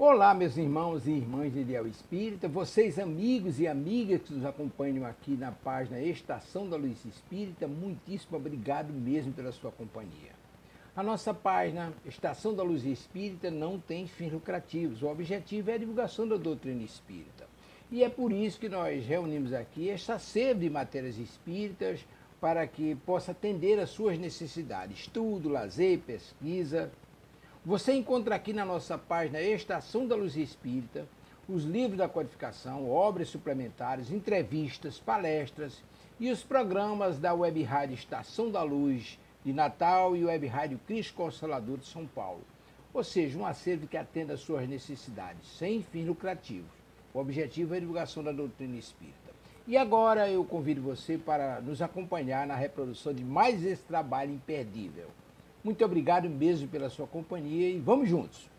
Olá, meus irmãos e irmãs de Ideal Espírita, vocês amigos e amigas que nos acompanham aqui na página Estação da Luz Espírita, muitíssimo obrigado mesmo pela sua companhia. A nossa página Estação da Luz Espírita não tem fins lucrativos, o objetivo é a divulgação da doutrina espírita. E é por isso que nós reunimos aqui esta sede de matérias espíritas para que possa atender às suas necessidades, estudo, lazer, pesquisa. Você encontra aqui na nossa página Estação da Luz Espírita os livros da codificação, obras suplementares, entrevistas, palestras e os programas da Web Rádio Estação da Luz de Natal e Web Rádio Cristo Consolador de São Paulo. Ou seja, um acervo que atenda às suas necessidades, sem fins lucrativos. O objetivo é a divulgação da doutrina espírita. E agora eu convido você para nos acompanhar na reprodução de mais esse trabalho imperdível. Muito obrigado mesmo pela sua companhia e vamos juntos!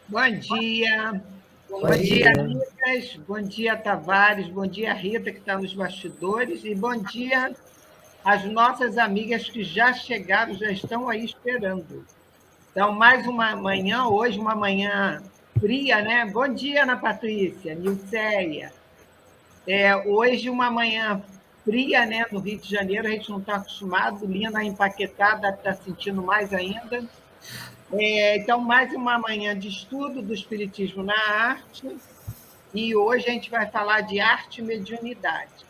Bom dia. Bom dia, Lucas. Bom dia, Tavares. Bom dia, Rita, que está nos bastidores. E bom dia às nossas amigas que já chegaram, já estão aí esperando. Então, mais uma manhã, hoje uma manhã fria, né? Bom dia, Ana Patrícia, Nilceia. Hoje uma manhã fria, né? No Rio de Janeiro, a gente não está acostumado. Lina empaquetada, está sentindo mais ainda. Então, mais uma manhã de estudo do Espiritismo na arte, e hoje a gente vai falar de arte e mediunidade.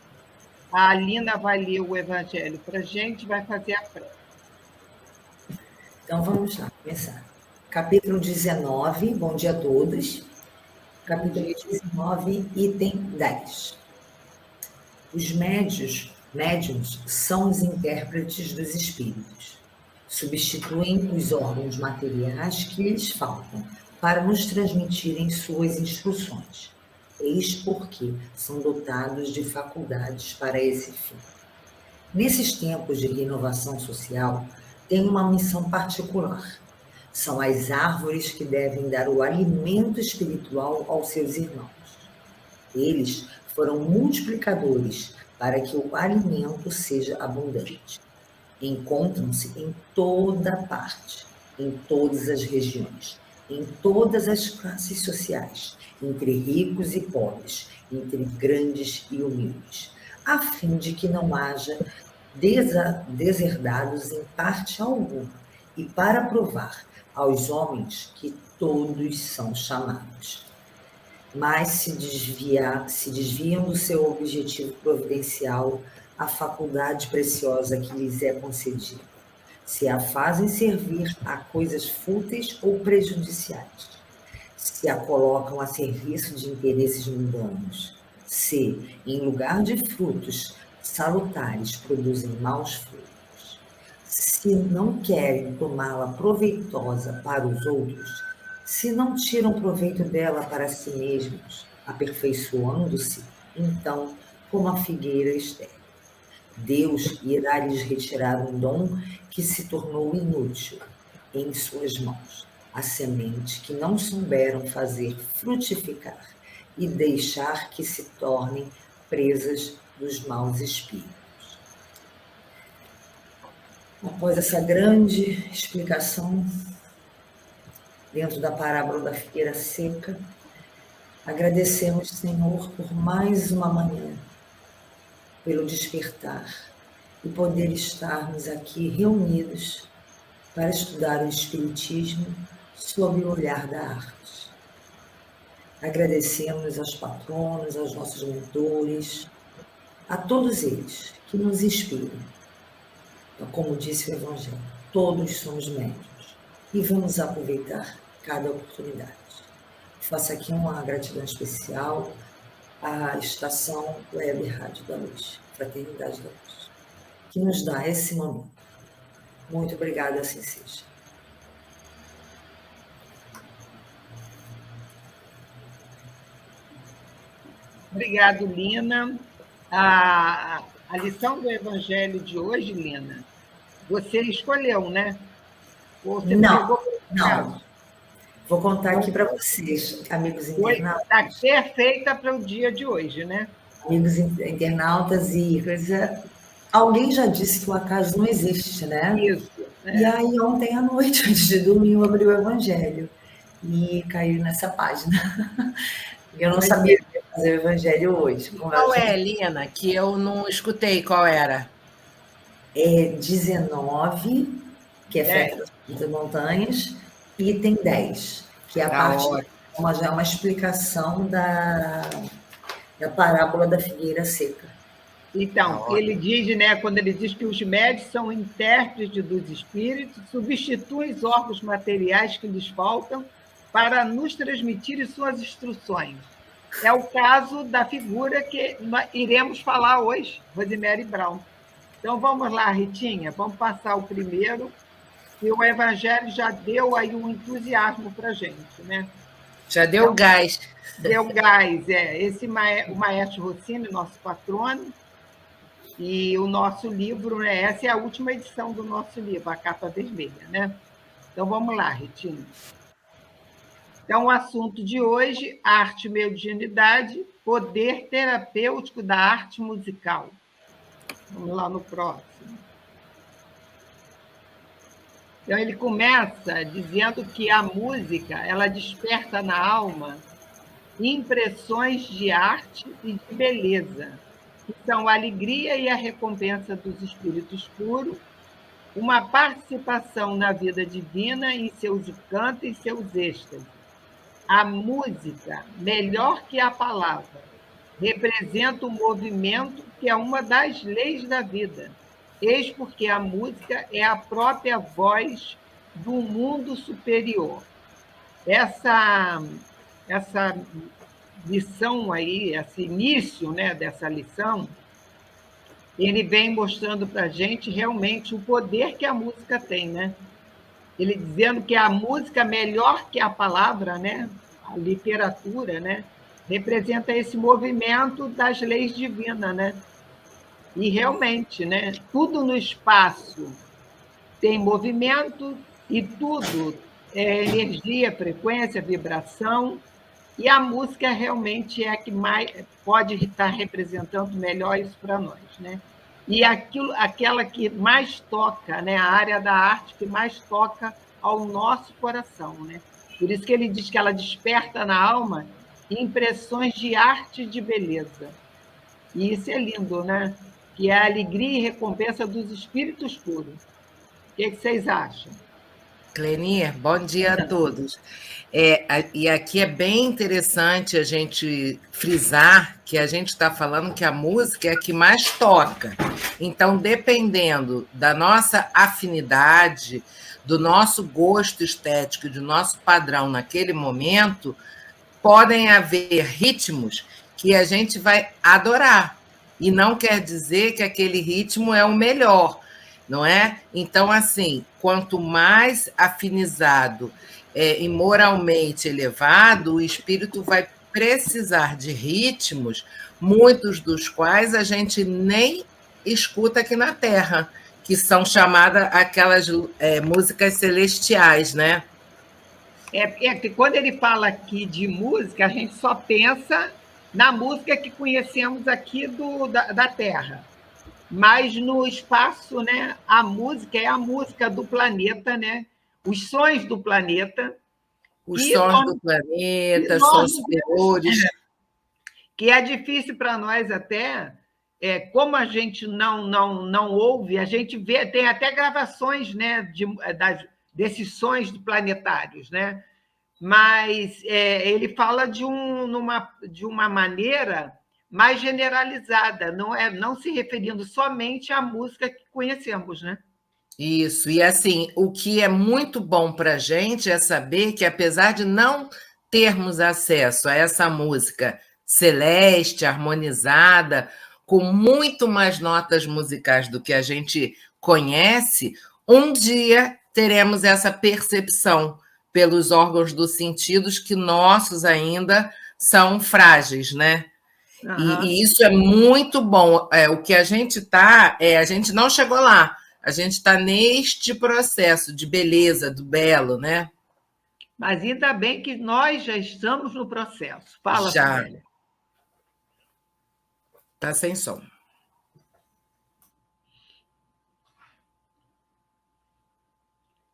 A Alina vai ler o Evangelho para a gente, vai fazer a prece. Então, vamos lá, começar. Capítulo 19, bom dia a todos. Capítulo 19, item 10. Os médiuns são os intérpretes dos espíritos. Substituem os órgãos materiais que lhes faltam para nos transmitirem suas instruções. Eis porque são dotados de faculdades para esse fim. Nesses tempos de renovação social, têm uma missão particular. São as árvores que devem dar o alimento espiritual aos seus irmãos. Eles foram multiplicadores para que o alimento seja abundante. Encontram-se em toda parte, em todas as regiões, em todas as classes sociais, entre ricos e pobres, entre grandes e humildes, a fim de que não haja deserdados em parte alguma, e para provar aos homens que todos são chamados. Mas se desviam do seu objetivo providencial, a faculdade preciosa que lhes é concedida, se a fazem servir a coisas fúteis ou prejudiciais, se a colocam a serviço de interesses mundanos, se, em lugar de frutos salutares, produzem maus frutos, se não querem tomá-la proveitosa para os outros, se não tiram proveito dela para si mesmos, aperfeiçoando-se, então, como a figueira estéril, Deus irá lhes retirar um dom que se tornou inútil em suas mãos, a semente que não souberam fazer frutificar e deixar que se tornem presas dos maus espíritos. Após essa grande explicação, dentro da parábola da figueira seca, agradecemos, Senhor, por mais uma manhã, pelo despertar e poder estarmos aqui reunidos para estudar o Espiritismo sob o olhar da arte. Agradecemos aos patronos, aos nossos mentores, a todos eles que nos inspiram. Como disse o Evangelho, todos somos médiuns. e vamos aproveitar cada oportunidade. Faço aqui uma gratidão especial à Estação Web Rádio da Luz, Fraternidade da Luz, que nos dá esse momento. Muito obrigada, assim seja. Obrigado, Lina. A lição do Evangelho de hoje, Lina, você escolheu, né? Ou você Não. Caso? Vou contar aqui para vocês, amigos internautas. Está perfeita para o dia de hoje, né? Amigos internautas e coisa. Alguém já disse que o acaso não existe, né? Isso. E aí, ontem à noite, antes de dormir, eu abri o Evangelho e caiu nessa página. Eu não sabia que ia fazer o Evangelho hoje. Qual é, Lina? Que eu não escutei qual era. É 19, que é Festa das Montanhas, item 10, que é a parte, já é uma explicação da parábola da figueira seca. Então, ele diz, né, quando ele diz que os médios são intérpretes dos espíritos, substituem os órgãos materiais que lhes faltam para nos transmitir suas instruções. É o caso da figura que nós iremos falar hoje, Rosemary Brown. Então, vamos lá, Ritinha, vamos passar o primeiro, e o Evangelho já deu aí um entusiasmo para a gente, né? Já deu então, gás. Deu gás, o Maestro Rossini, nosso patrono, e o nosso livro, né? Essa é a última edição do nosso livro, a capa vermelha, né? Então, vamos lá, Ritinha. Então, o assunto de hoje, arte e mediunidade, poder terapêutico da arte musical. Vamos lá no próximo. Então, ele começa dizendo que a música, ela desperta na alma impressões de arte e de beleza, que são a alegria e a recompensa dos espíritos puros, uma participação na vida divina em seus cantos e seus êxtases. A música, melhor que a palavra, representa o movimento que é uma das leis da vida. Eis porque a música é a própria voz do mundo superior. Essa lição aí, esse início, né, dessa lição, ele vem mostrando para a gente realmente o poder que a música tem, né? Ele dizendo que a música, melhor que a palavra, né, a literatura, né, representa esse movimento das leis divinas, né? E realmente, né, tudo no espaço tem movimento e tudo é energia, frequência, vibração, e a música realmente é a que mais pode estar representando melhor isso para nós, né? E aquela que mais toca, né, a área da arte que mais toca ao nosso coração, né? Por isso que ele diz que ela desperta na alma impressões de arte e de beleza. E isso é lindo, né? Que é a alegria e recompensa dos espíritos puros. O que vocês acham? Clenir, bom dia a todos. E aqui é bem interessante a gente frisar que a gente está falando que a música é a que mais toca. Então, dependendo da nossa afinidade, do nosso gosto estético, do nosso padrão naquele momento, podem haver ritmos que a gente vai adorar. E não quer dizer que aquele ritmo é o melhor, não é? Então, assim, quanto mais afinizado e moralmente elevado, o espírito vai precisar de ritmos, muitos dos quais a gente nem escuta aqui na Terra, que são chamadas aquelas músicas celestiais, né? Que quando ele fala aqui de música, a gente só pensa na música que conhecemos aqui da Terra. Mas no espaço, né, a música é a música do planeta, né? Os sons do planeta. Os sons do planeta, sons superiores. Que é difícil para nós até, como a gente não ouve, a gente vê, tem até gravações, né, desses sons planetários, né? Mas ele fala de uma maneira mais generalizada, não se referindo somente à música que conhecemos, né? Isso, e assim, o que é muito bom para a gente é saber que, apesar de não termos acesso a essa música celeste, harmonizada, com muito mais notas musicais do que a gente conhece, um dia teremos essa percepção pelos órgãos dos sentidos que nossos ainda são frágeis, né? Aham. E isso é muito bom. O que a gente está, a gente não chegou lá. A gente está neste processo de beleza, do belo, né? Mas ainda bem que nós já estamos no processo. Fala, Já Sibélia. está sem som.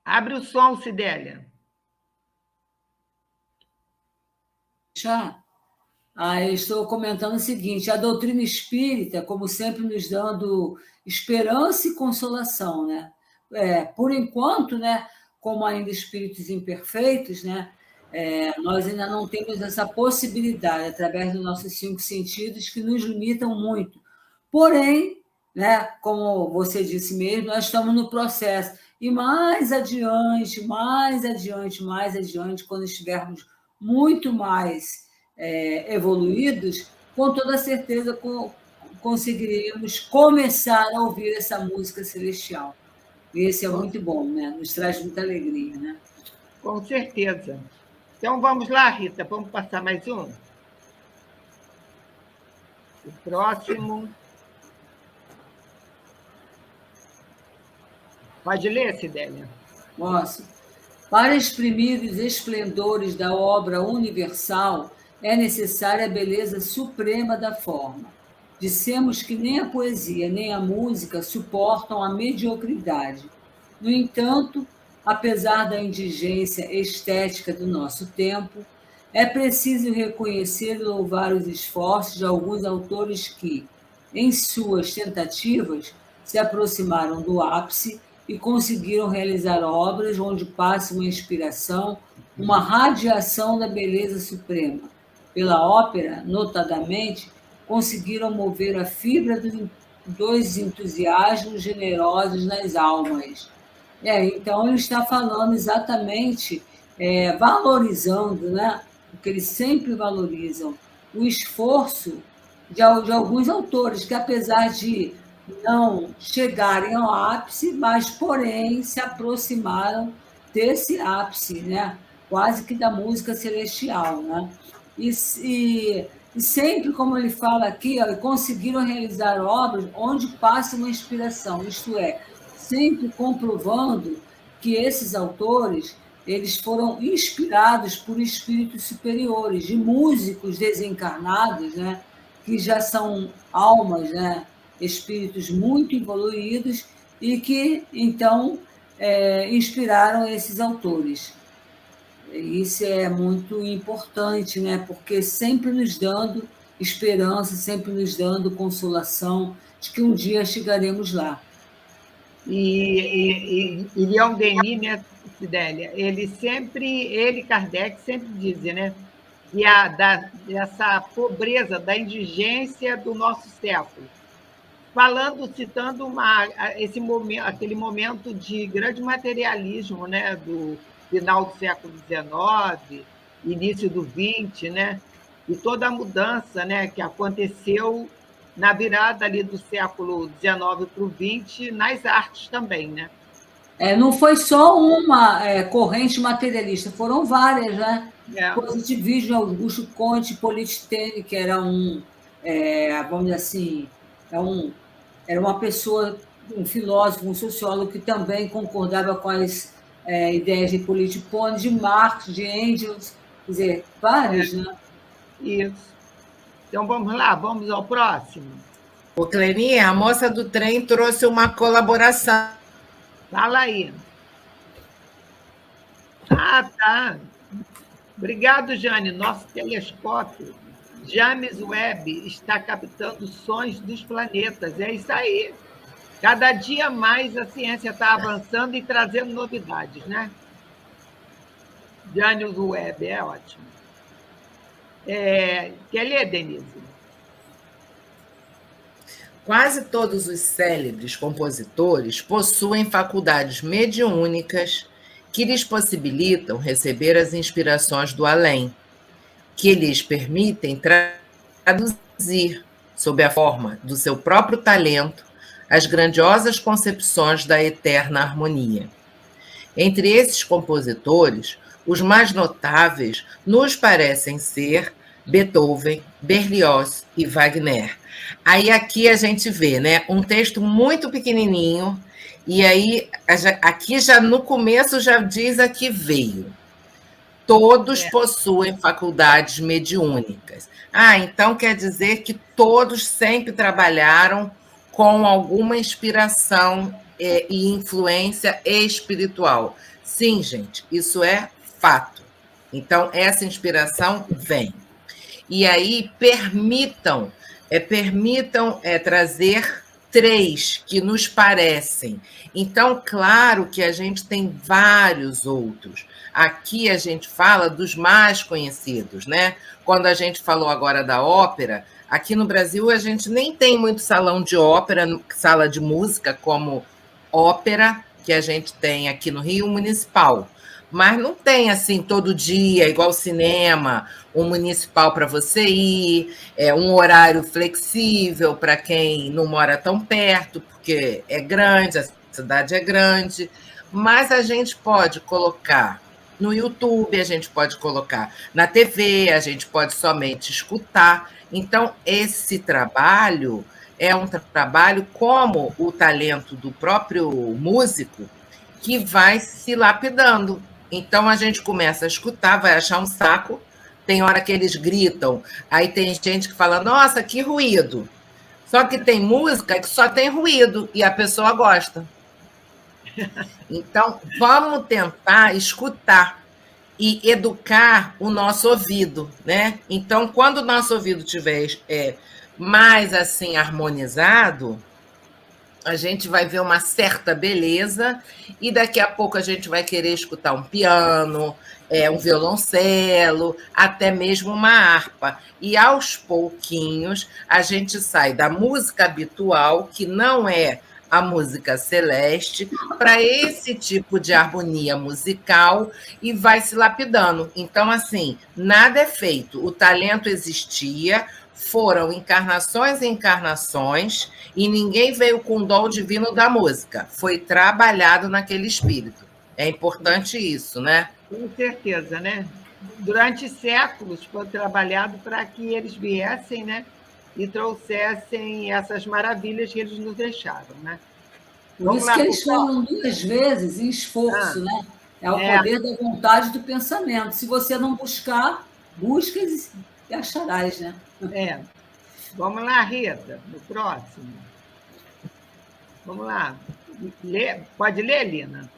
Abre o som, Sidélia. Já. Eu estou comentando o seguinte: a doutrina espírita, como sempre, nos dando esperança e consolação, né? Por enquanto, né, como ainda espíritos imperfeitos, né, nós ainda não temos essa possibilidade, através dos nossos 5 sentidos, que nos limitam muito. Porém, né, como você disse mesmo, nós estamos no processo. E mais adiante, mais adiante, mais adiante, quando estivermos muito mais evoluídos, com toda certeza conseguiremos começar a ouvir essa música celestial. E esse é muito bom, né? Nos traz muita alegria, né? Com certeza. Então vamos lá, Rita, vamos passar mais um? O próximo. Pode ler, Sidélia. Posso. Para exprimir os esplendores da obra universal, é necessária a beleza suprema da forma. Dissemos que nem a poesia nem a música suportam a mediocridade. No entanto, apesar da indigência estética do nosso tempo, é preciso reconhecer e louvar os esforços de alguns autores que, em suas tentativas, se aproximaram do ápice e conseguiram realizar obras onde passa uma inspiração, uma radiação da beleza suprema. Pela ópera, notadamente, conseguiram mover a fibra dos entusiasmos generosos nas almas. Então, ele está falando exatamente, valorizando, né, o que eles sempre valorizam, o esforço de alguns autores, que apesar de não chegarem ao ápice, mas, porém, se aproximaram desse ápice, né, quase que da música celestial. Né? E sempre, como ele fala aqui, conseguiram realizar obras onde passa uma inspiração, isto é, sempre comprovando que esses autores eles foram inspirados por espíritos superiores, de músicos desencarnados, né, que já são almas, né, espíritos muito evoluídos e que, então, inspiraram esses autores. Isso é muito importante, né, porque sempre nos dando esperança, sempre nos dando consolação de que um dia chegaremos lá. E Leon Denis, né, Sidélia, ele, Kardec, sempre dizia, né, que dessa pobreza, da indigência do nosso século, citando esse momento, aquele momento de grande materialismo, né, do final do século XIX, início do XX, né, e toda a mudança, né, que aconteceu na virada ali do século XIX para o XX, nas artes também, né? Não foi só uma corrente materialista, foram várias, né? Positivismo, Augusto Comte, Politene, que era vamos dizer assim, era uma pessoa, um filósofo, um sociólogo que também concordava com as ideias de Politone, de Marx, de Engels, quer dizer, vários, né? Isso. Então vamos lá, vamos ao próximo. Ô, Cleninha, a moça do trem trouxe uma colaboração. Fala aí. Tá. Obrigado, Jane. Nosso telescópio James Webb está captando sons dos planetas. É isso aí. Cada dia mais a ciência está avançando e trazendo novidades, né? James Webb, é ótimo. Quer ler, Denise? Quase todos os célebres compositores possuem faculdades mediúnicas que lhes possibilitam receber as inspirações do além, que lhes permitem traduzir, sob a forma do seu próprio talento, as grandiosas concepções da eterna harmonia. Entre esses compositores, os mais notáveis nos parecem ser Beethoven, Berlioz e Wagner. Aí aqui a gente vê, né, um texto muito pequenininho, e aí aqui já no começo já diz a que veio. Todos possuem faculdades mediúnicas. Então quer dizer que todos sempre trabalharam com alguma inspiração e influência espiritual. Sim, gente, isso é fato. Então, essa inspiração vem. E aí, permitam trazer 3 que nos parecem. Então, claro que a gente tem vários outros. Aqui a gente fala dos mais conhecidos, né? Quando a gente falou agora da ópera, aqui no Brasil a gente nem tem muito salão de ópera, sala de música como ópera, que a gente tem aqui no Rio Municipal. Mas não tem assim todo dia, igual cinema, um municipal para você ir, um horário flexível para quem não mora tão perto, porque é grande, a cidade é grande. Mas a gente pode colocar no YouTube, a gente pode colocar na TV, a gente pode somente escutar. Então, esse trabalho é um trabalho como o talento do próprio músico que vai se lapidando. Então, a gente começa a escutar, vai achar um saco, tem hora que eles gritam, aí tem gente que fala, nossa, que ruído. Só que tem música que só tem ruído e a pessoa gosta. Então, vamos tentar escutar e educar o nosso ouvido, né? Então, quando o nosso ouvido estiver mais assim harmonizado, a gente vai ver uma certa beleza e daqui a pouco a gente vai querer escutar um piano, um violoncelo, até mesmo uma harpa. E aos pouquinhos a gente sai da música habitual, que não é a música celeste, para esse tipo de harmonia musical e vai se lapidando. Então, assim, nada é feito. O talento existia, foram encarnações e encarnações, e ninguém veio com o dom divino da música. Foi trabalhado naquele espírito. É importante isso, né? Com certeza, né? Durante séculos foi trabalhado para que eles viessem, né? E trouxessem essas maravilhas que eles nos deixaram, né? Por isso que eles falam 2 vezes em esforço, né? É o poder da vontade do pensamento. Se você não buscar, buscas e acharás, né? Vamos lá, Rita, no próximo. Vamos lá. Pode ler, Lina?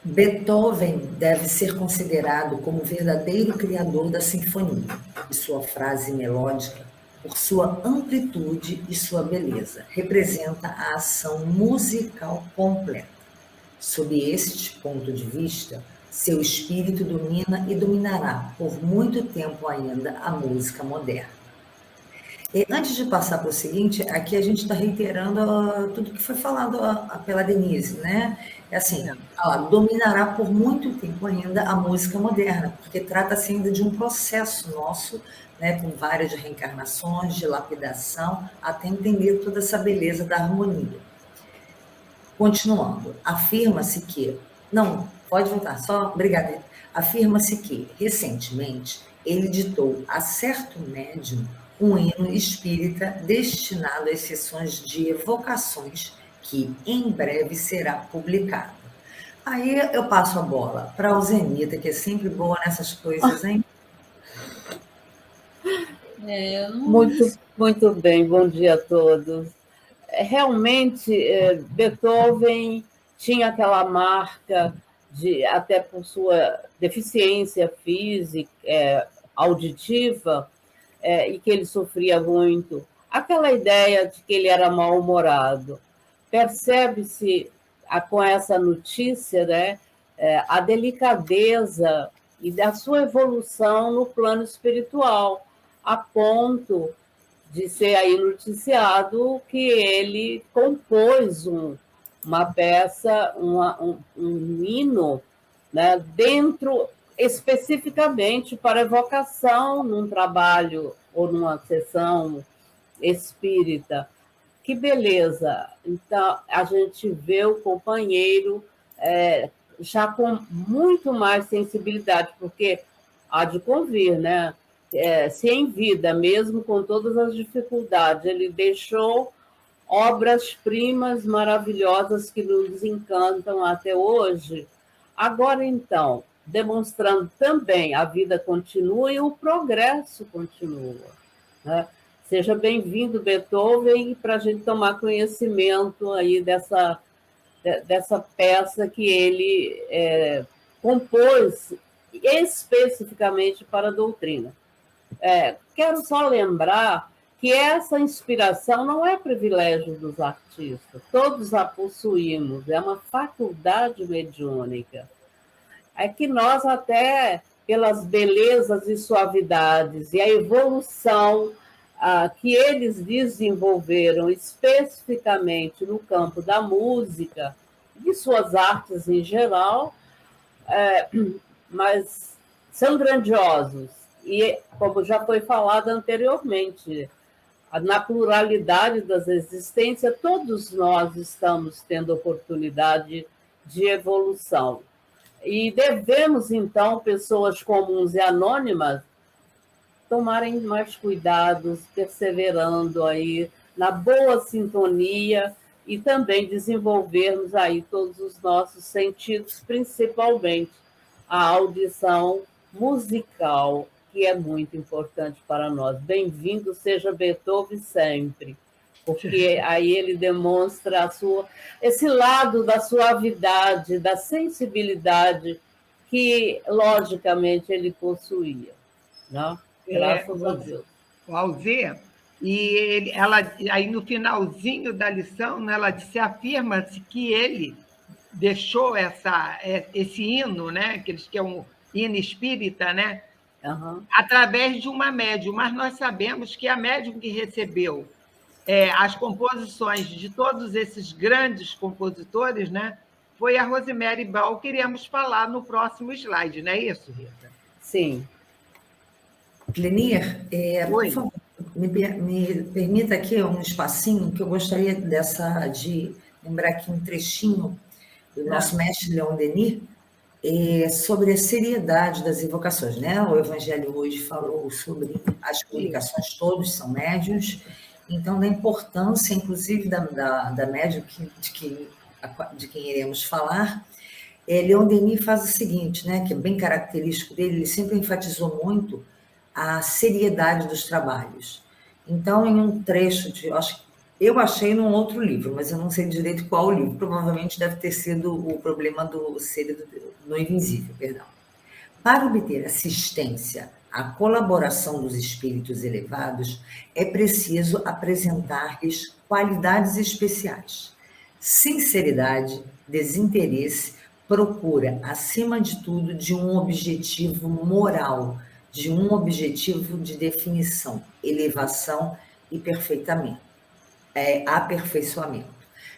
Beethoven deve ser considerado como o verdadeiro criador da sinfonia, e sua frase melódica, por sua amplitude e sua beleza, representa a ação musical completa. Sob este ponto de vista, seu espírito domina e dominará por muito tempo ainda a música moderna. E antes de passar para o seguinte, aqui a gente está reiterando tudo que foi falado pela Denise, né? É assim, dominará por muito tempo ainda a música moderna, porque trata-se ainda de um processo nosso, né, com várias reencarnações, de lapidação, até entender toda essa beleza da harmonia. Continuando, afirma-se que... Não, pode voltar, só... Obrigada. Afirma-se que, recentemente, ele ditou a certo médium um hino espírita destinado às sessões de evocações que em breve será publicado. Aí eu passo a bola para a Alzenita, que é sempre boa nessas coisas, hein? Muito bem, bom dia a todos. Realmente, Beethoven tinha aquela marca, até por sua deficiência física, auditiva, e que ele sofria muito, aquela ideia de que ele era mal-humorado. Percebe-se com essa notícia, né, a delicadeza e da sua evolução no plano espiritual, a ponto de ser aí noticiado que ele compôs uma peça, um hino, né, dentro, especificamente para evocação num trabalho ou numa sessão espírita. Que beleza! Então, a gente vê o companheiro já com muito mais sensibilidade, porque há de convir, né? Se em vida, mesmo com todas as dificuldades, ele deixou obras-primas maravilhosas que nos encantam até hoje. Agora, então, demonstrando também a vida continua e o progresso continua, né? Seja bem-vindo, Beethoven, para a gente tomar conhecimento aí dessa peça que ele compôs especificamente para a doutrina. Quero só lembrar que essa inspiração não é privilégio dos artistas, todos a possuímos, é uma faculdade mediúnica. É que nós, até pelas belezas e suavidades e a evolução que eles desenvolveram especificamente no campo da música e suas artes em geral, mas são grandiosos. E, como já foi falado anteriormente, na pluralidade das existências, todos nós estamos tendo oportunidade de evolução. E devemos, então, pessoas comuns e anônimas, tomarem mais cuidados, perseverando aí na boa sintonia e também desenvolvermos aí todos os nossos sentidos, principalmente a audição musical, que é muito importante para nós. Bem-vindo seja Beethoven sempre, porque aí ele demonstra esse lado da suavidade, da sensibilidade que, logicamente, ele possuía, né? Graças a Deus. O Alzê, e aí no finalzinho da lição, né, ela disse, afirma-se que ele deixou esse hino, né, que é um hino espírita, né, através de uma médium, mas nós sabemos que a médium que recebeu as composições de todos esses grandes compositores, né, foi a Rosemary Ball, que iremos falar no próximo slide, não é isso, Rita? Sim. Clenir, por favor, me permita aqui um espacinho, que eu gostaria de lembrar aqui um trechinho do nosso mestre Leon Denis, sobre a seriedade das evocações, né? O Evangelho hoje falou sobre as comunicações, todos são médiuns, então da importância, inclusive, da médium de quem iremos falar. Leon Denis faz o seguinte, né? Que é bem característico dele, ele sempre enfatizou muito a seriedade dos trabalhos. Então, em um trecho eu achei num outro livro, mas eu não sei direito qual o livro, provavelmente deve ter sido o problema do ser no invisível, perdão. Para obter assistência à colaboração dos espíritos elevados, é preciso apresentar-lhes qualidades especiais. Sinceridade, desinteresse, procura, acima de tudo, de um objetivo moral, de um objetivo de definição, elevação e aperfeiçoamento.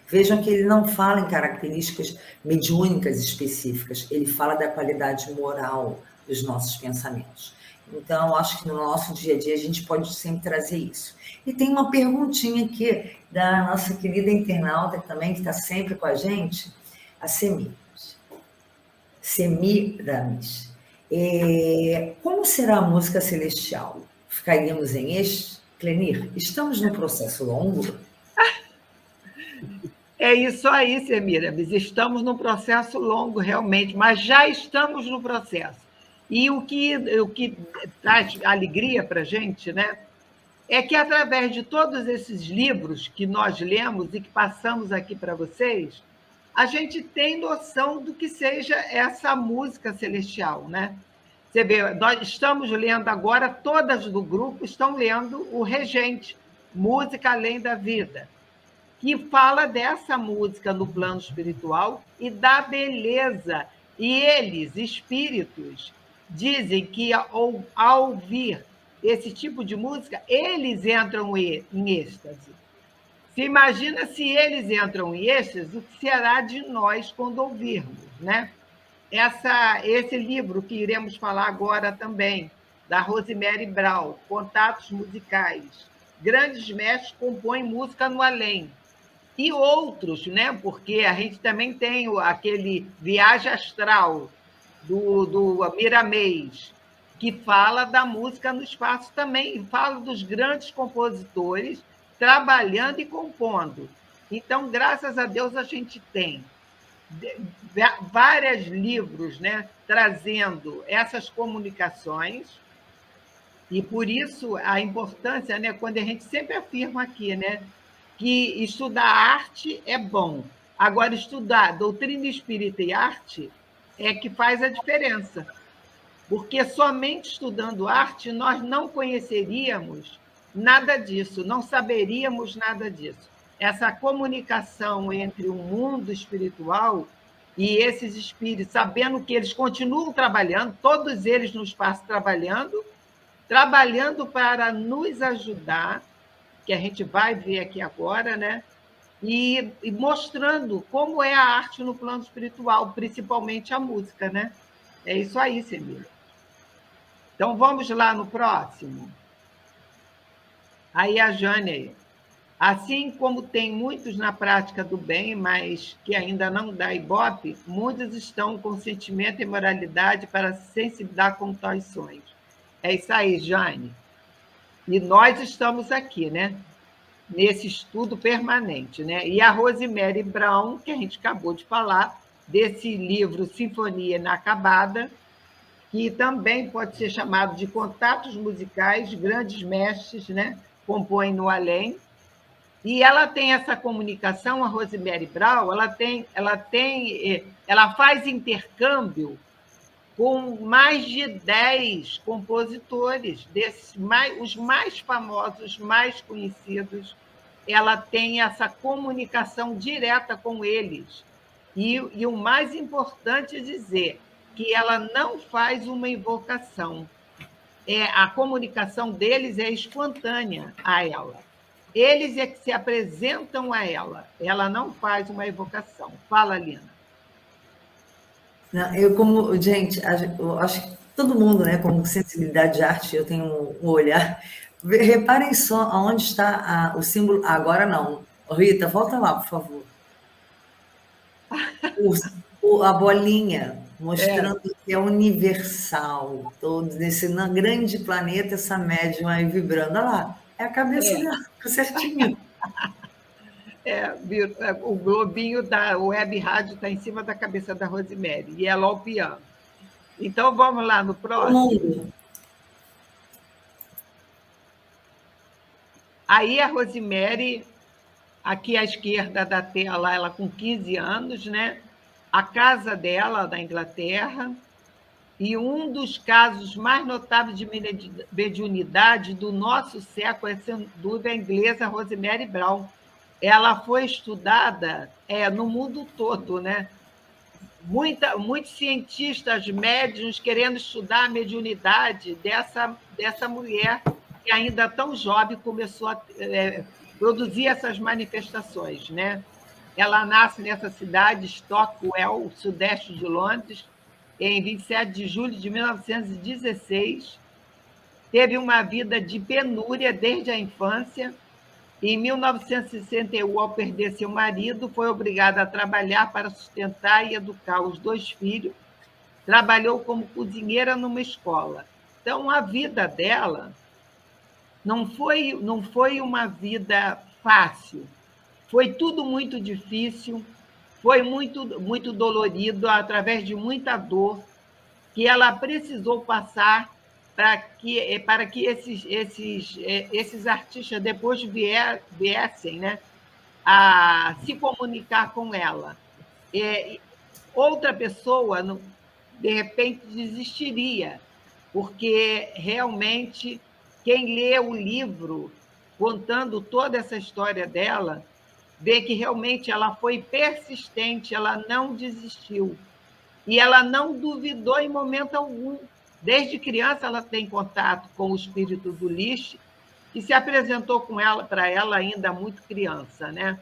Vejam que ele não fala em características mediúnicas específicas, ele fala da qualidade moral dos nossos pensamentos. Então, acho que no nosso dia a dia a gente pode sempre trazer isso. E tem uma perguntinha aqui da nossa querida internauta também, que está sempre com a gente, a Semiramis. Como será a música celestial? Ficaríamos em Clenir? Estamos num processo longo? É isso aí, Semiramis. Estamos num processo longo, realmente, mas já estamos no processo. E o que traz alegria para a gente, né, é que, através de todos esses livros que nós lemos e que passamos aqui para vocês, a gente tem noção do que seja essa música celestial, né? Você vê, nós estamos lendo agora, todas do grupo estão lendo o Regente, Música Além da Vida, que fala dessa música no plano espiritual e da beleza. E eles, espíritos, dizem que ao ouvir esse tipo de música, eles entram em êxtase. Se imagina se eles entram em êxtase, o que será de nós quando ouvirmos, né? Esse livro que iremos falar agora também, da Rosemary Brown, Contatos Musicais. Grandes mestres compõem música no além. E outros, né? Porque a gente também tem aquele Viagem Astral, do Miramês, que fala da música no espaço também, fala dos grandes compositores trabalhando e compondo. Então, graças a Deus, a gente tem vários livros, né, trazendo essas comunicações, e por isso a importância, né, quando a gente sempre afirma aqui, né, que estudar arte é bom. Agora, estudar doutrina espírita e arte é que faz a diferença, porque somente estudando arte nós não conheceríamos nada disso, não saberíamos nada disso. Essa comunicação entre o mundo espiritual e esses espíritos, sabendo que eles continuam trabalhando, todos eles no espaço trabalhando para nos ajudar, que a gente vai ver aqui agora, né? E mostrando como é a arte no plano espiritual, principalmente a música, né? É isso aí, Semília. Então, vamos lá no próximo. Aí a Jane aí. Assim como tem muitos na prática do bem, mas que ainda não dá ibope, muitos estão com sentimento e moralidade para se sensibilizar com tais sonhos. É isso aí, Jane. E nós estamos aqui, né? Nesse estudo permanente, né? E a Rosemary Brown, que a gente acabou de falar, desse livro Sinfonia Inacabada, que também pode ser chamado de Contatos Musicais, Grandes Mestres, né? Compõem no além. E ela tem essa comunicação, a Rosemary Brown, ela faz intercâmbio com mais de 10 compositores, os mais famosos, os mais conhecidos. Ela tem essa comunicação direta com eles. E o mais importante é dizer que ela não faz uma invocação. A comunicação deles é espontânea a ela. Eles é que se apresentam a ela. Ela não faz uma evocação. Fala, Lina. Não, gente, eu acho que todo mundo, né, com sensibilidade de arte, eu tenho um olhar. Reparem só aonde está o símbolo. Agora não. Rita, volta lá, por favor. A bolinha, mostrando que é universal. Todo nesse grande planeta, essa médium aí vibrando. Olha lá, é a cabeça dela, certinho. O globinho da web rádio está em cima da cabeça da Rosemary, e ela ao piano. Então, vamos lá no próximo. Aí a Rosemary, aqui à esquerda da tela, ela com 15 anos, né? A casa dela, da Inglaterra, e um dos casos mais notáveis de mediunidade do nosso século é, sem dúvida, a inglesa Rosemary Brown. Ela foi estudada no mundo todo, né? Muitos cientistas médiuns querendo estudar a mediunidade dessa mulher que ainda tão jovem começou a produzir essas manifestações, né? Ela nasce nessa cidade, Stockwell, sudeste de Londres, em 27 de julho de 1916. Teve uma vida de penúria desde a infância. Em 1961, ao perder seu marido, foi obrigada a trabalhar para sustentar e educar os 2 filhos. Trabalhou como cozinheira numa escola. Então, a vida dela não foi uma vida fácil. Foi tudo muito difícil, foi muito, muito dolorido, através de muita dor, que ela precisou passar para que esses artistas depois viessem, né, a se comunicar com ela. Outra pessoa, de repente, desistiria, porque realmente quem lê o livro contando toda essa história dela vê que realmente ela foi persistente, ela não desistiu. E ela não duvidou em momento algum Desde criança ela tem contato com o espírito do Liszt, que se apresentou para ela ainda muito criança, né?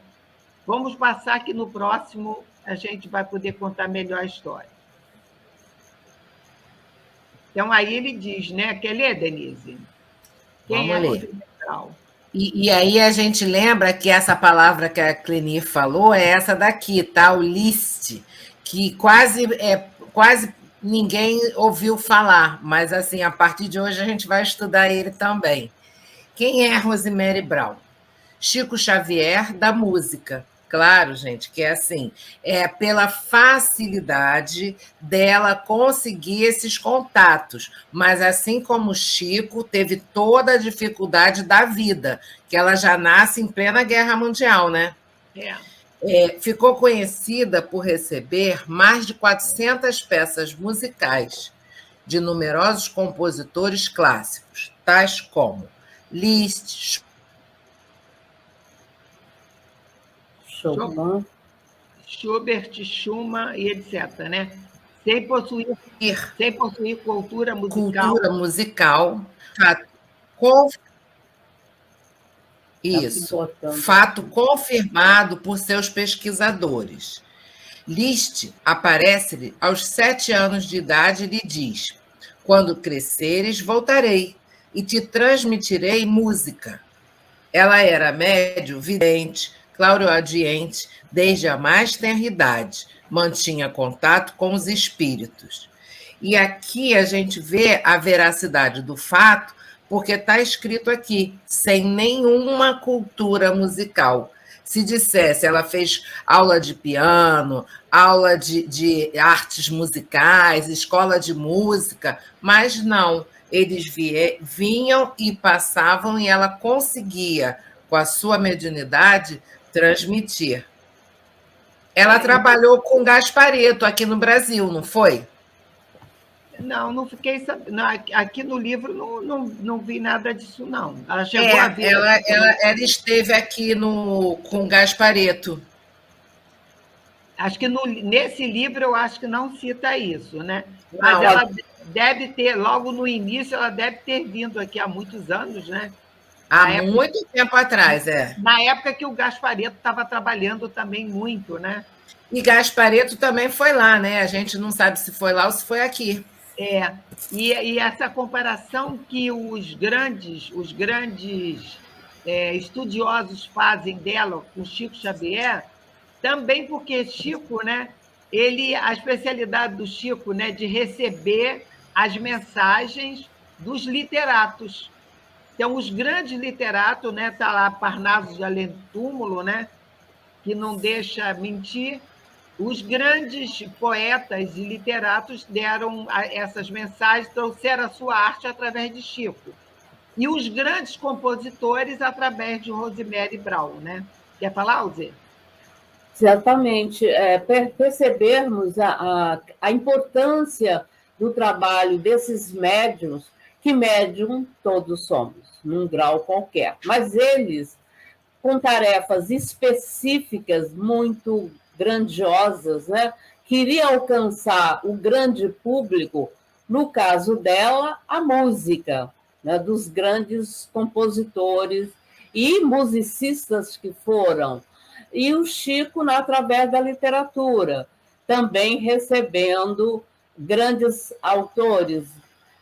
Vamos passar que no próximo a gente vai poder contar melhor a história. Então, aí ele diz, né? Quer ler, Denise? Quem Vamos é ler. Rosimetral? E aí a gente lembra que essa palavra que a Clenir falou é essa daqui, tá? O Liszt, que quase ninguém ouviu falar, mas assim, a partir de hoje a gente vai estudar ele também. Quem é Rosemary Brown? Chico Xavier da música. Claro, gente, que é assim, é pela facilidade dela conseguir esses contatos, mas assim como Chico teve toda a dificuldade da vida, que ela já nasce em plena Guerra Mundial, né? Ficou conhecida por receber mais de 400 peças musicais de numerosos compositores clássicos, tais como Liszt, Schubert, Schumann e etc., né? Sem possuir cultura musical. Isso. Fato confirmado por seus pesquisadores. Liszt aparece-lhe aos 7 anos de idade e lhe diz: quando cresceres, voltarei e te transmitirei música. Ela era médio, vidente, clareaudiente, desde a mais tenra idade, mantinha contato com os espíritos. E aqui a gente vê a veracidade do fato, porque está escrito aqui, sem nenhuma cultura musical. Se dissesse, ela fez aula de piano, aula de artes musicais, escola de música, mas não, eles vinham e passavam e ela conseguia, com a sua mediunidade, transmitir. Ela trabalhou com Gasparetto aqui no Brasil, não foi? Não fiquei sabendo. Aqui no livro não vi nada disso, não. Ela chegou a ver. Ela esteve aqui com Gasparetto. Acho que nesse livro eu acho que não cita isso, né? Não, mas ela deve ter, logo no início, ela deve ter vindo aqui há muitos anos, né? Há muito tempo atrás, Na época que o Gasparetto estava trabalhando também muito, né? E Gasparetto também foi lá, né? A gente não sabe se foi lá ou se foi aqui. E essa comparação que os grandes estudiosos fazem dela com Chico Xavier, também porque Chico, né? A especialidade do Chico, né, de receber as mensagens dos literatos. Então, os grandes literatos, né, tá lá Parnaso de Além do Túmulo, né, que não deixa mentir. Os grandes poetas e literatos deram essas mensagens, trouxeram a sua arte através de Chico. E os grandes compositores através de Rosemary Brown, né? Quer falar, Alzê? Exatamente. Percebermos a importância do trabalho desses médiuns, que médium todos somos, num grau qualquer, mas eles, com tarefas específicas muito grandiosas, né? Queria alcançar o grande público, no caso dela, a música, né? Dos grandes compositores e musicistas que foram. E o Chico, através da literatura, também recebendo grandes autores.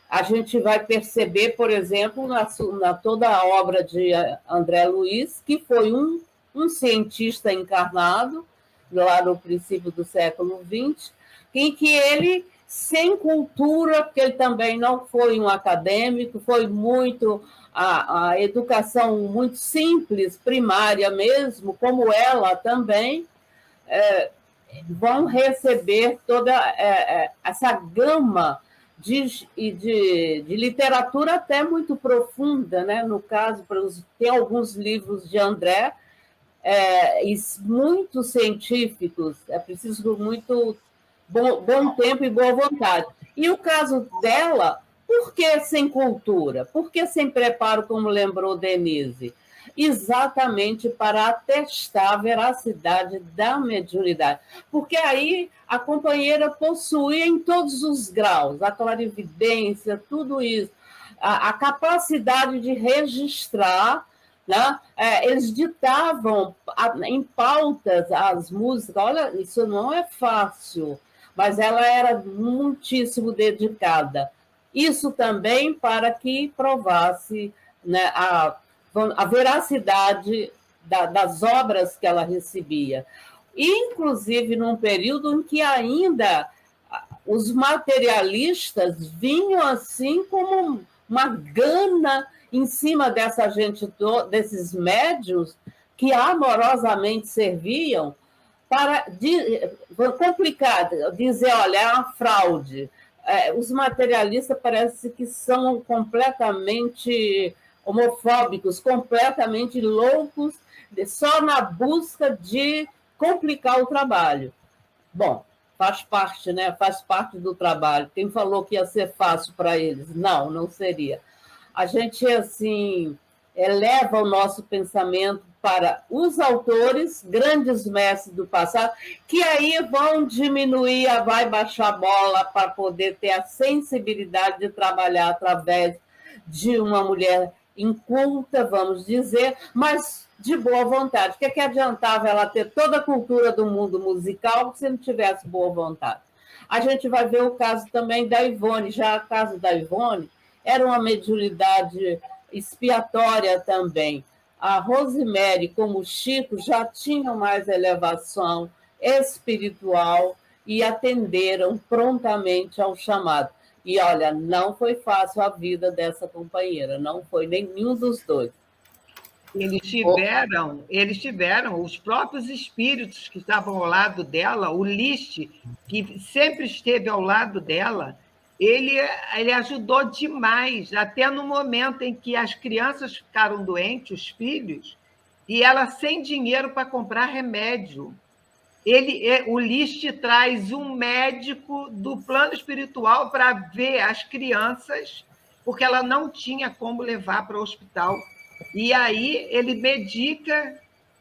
A gente vai perceber, por exemplo, na toda a obra de André Luiz, que foi um cientista encarnado, lá no princípio do século XX, em que ele, sem cultura, porque ele também não foi um acadêmico, foi muito a educação muito simples, primária mesmo, como ela também, vão receber toda essa gama de literatura até muito profunda, né? No caso, tem alguns livros de André, muito científicos, é preciso muito bom tempo e boa vontade. E o caso dela, por que sem cultura? Por que sem preparo, como lembrou Denise? exatamente para atestar a veracidade da mediunidade. Porque aí a companheira possuía em todos os graus, a clarividência, tudo isso, a capacidade de registrar, né? Eles ditavam em pautas as músicas. Olha, isso não é fácil, mas ela era muitíssimo dedicada. Isso também para que provasse, né, a veracidade das obras que ela recebia. Inclusive, num período em que ainda os materialistas vinham assim como uma gana em cima dessa gente, desses médiuns que amorosamente serviam para complicar, dizer, olha, é uma fraude. Os materialistas parece que são completamente homofóbicos, completamente loucos, só na busca de complicar o trabalho. Bom, faz parte, né? Faz parte do trabalho. Quem falou que ia ser fácil para eles? Não, não seria. A gente, assim, eleva o nosso pensamento para os autores, grandes mestres do passado, que aí vão diminuir, vai baixar a bola para poder ter a sensibilidade de trabalhar através de uma mulher inculta, vamos dizer, mas de boa vontade. O que adiantava ela ter toda a cultura do mundo musical se não tivesse boa vontade? A gente vai ver o caso também da Ivone. Já o caso da Ivone era uma mediunidade expiatória também. A Rosemary, como o Chico, já tinham mais elevação espiritual e atenderam prontamente ao chamado. E, olha, não foi fácil a vida dessa companheira, não foi nenhum dos dois. Eles tiveram os próprios espíritos que estavam ao lado dela, o Liszt, que sempre esteve ao lado dela, ele ajudou demais, até no momento em que as crianças ficaram doentes, os filhos, e ela sem dinheiro para comprar remédio. O Liszt traz um médico do plano espiritual para ver as crianças, porque ela não tinha como levar para o hospital. E aí ele medica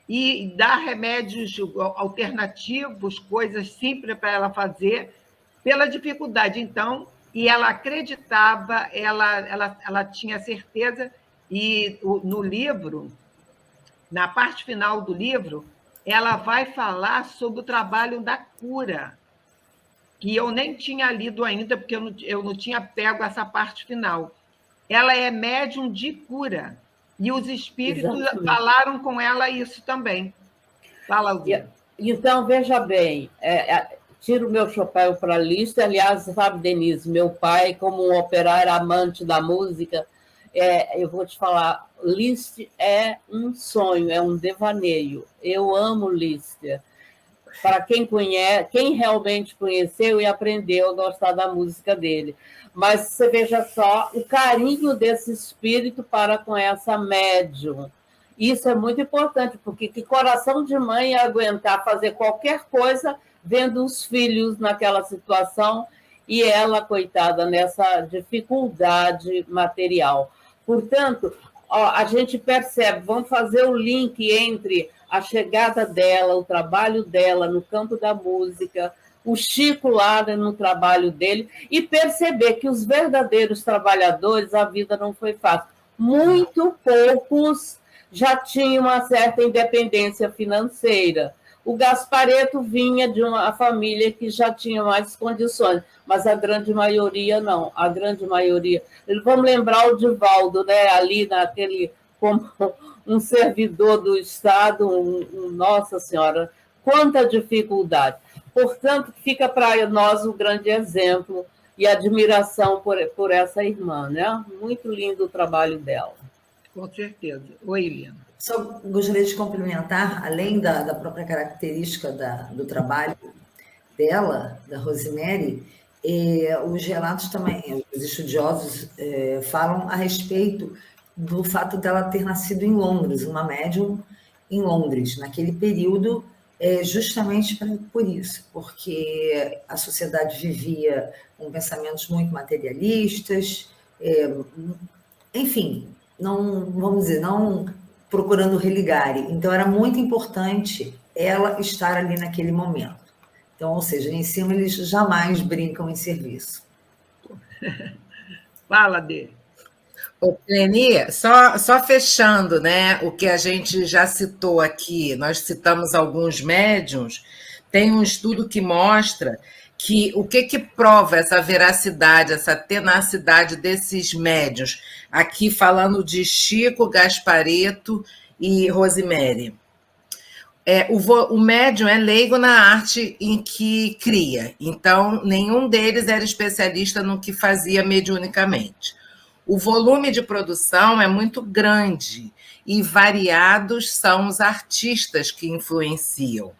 e dá remédios alternativos, coisas simples para ela fazer, pela dificuldade. Então, e ela acreditava, ela tinha certeza, e no livro, na parte final do livro, ela vai falar sobre o trabalho da cura, que eu nem tinha lido ainda, porque eu não tinha pego essa parte final. Ela é médium de cura, e os espíritos falaram com ela isso também. Fala, Alzira. Então, veja bem, tiro o meu chapéu para a lista. Aliás, sabe, Denise, meu pai, como um operário amante da música, eu vou te falar, Liszt é um sonho, é um devaneio. Eu amo Liszt. Para quem conhece, quem realmente conheceu e aprendeu a gostar da música dele. Mas você veja só o carinho desse espírito para com essa médium. Isso é muito importante, porque que coração de mãe ia aguentar fazer qualquer coisa vendo os filhos naquela situação e ela, coitada, nessa dificuldade material. Portanto, a gente percebe, vamos fazer o link entre a chegada dela, o trabalho dela no campo da música, o Chico lá no trabalho dele, e perceber que os verdadeiros trabalhadores, a vida não foi fácil. Muito poucos já tinham uma certa independência financeira. O Gasparetto vinha de uma família que já tinha mais condições, mas a grande maioria não. A grande maioria. Vamos lembrar o Divaldo, né? Ali naquele, como um servidor do Estado, Nossa Senhora, quanta dificuldade. Portanto, fica para nós o grande exemplo e admiração por essa irmã, né? Muito lindo o trabalho dela. Com certeza. Oi, Helena. Só gostaria de complementar, além da própria característica do trabalho dela, da Rosemary, os relatos também, os estudiosos falam a respeito do fato dela ter nascido em Londres, uma médium em Londres, naquele período, justamente por isso, porque a sociedade vivia com pensamentos muito materialistas, enfim, não, vamos dizer, não procurando o religare. Então, era muito importante ela estar ali naquele momento. Então, ou seja, em cima eles jamais brincam em serviço. Fala, Dê. Ô, Leni, só fechando, né, o que a gente já citou aqui, nós citamos alguns médiuns, tem um estudo que mostra que o que prova essa veracidade, essa tenacidade desses médiuns, aqui falando de Chico, Gaspareto e Rosemary. O médium é leigo na arte em que cria, então nenhum deles era especialista no que fazia mediunicamente. O volume de produção é muito grande e variados são os artistas que influenciam.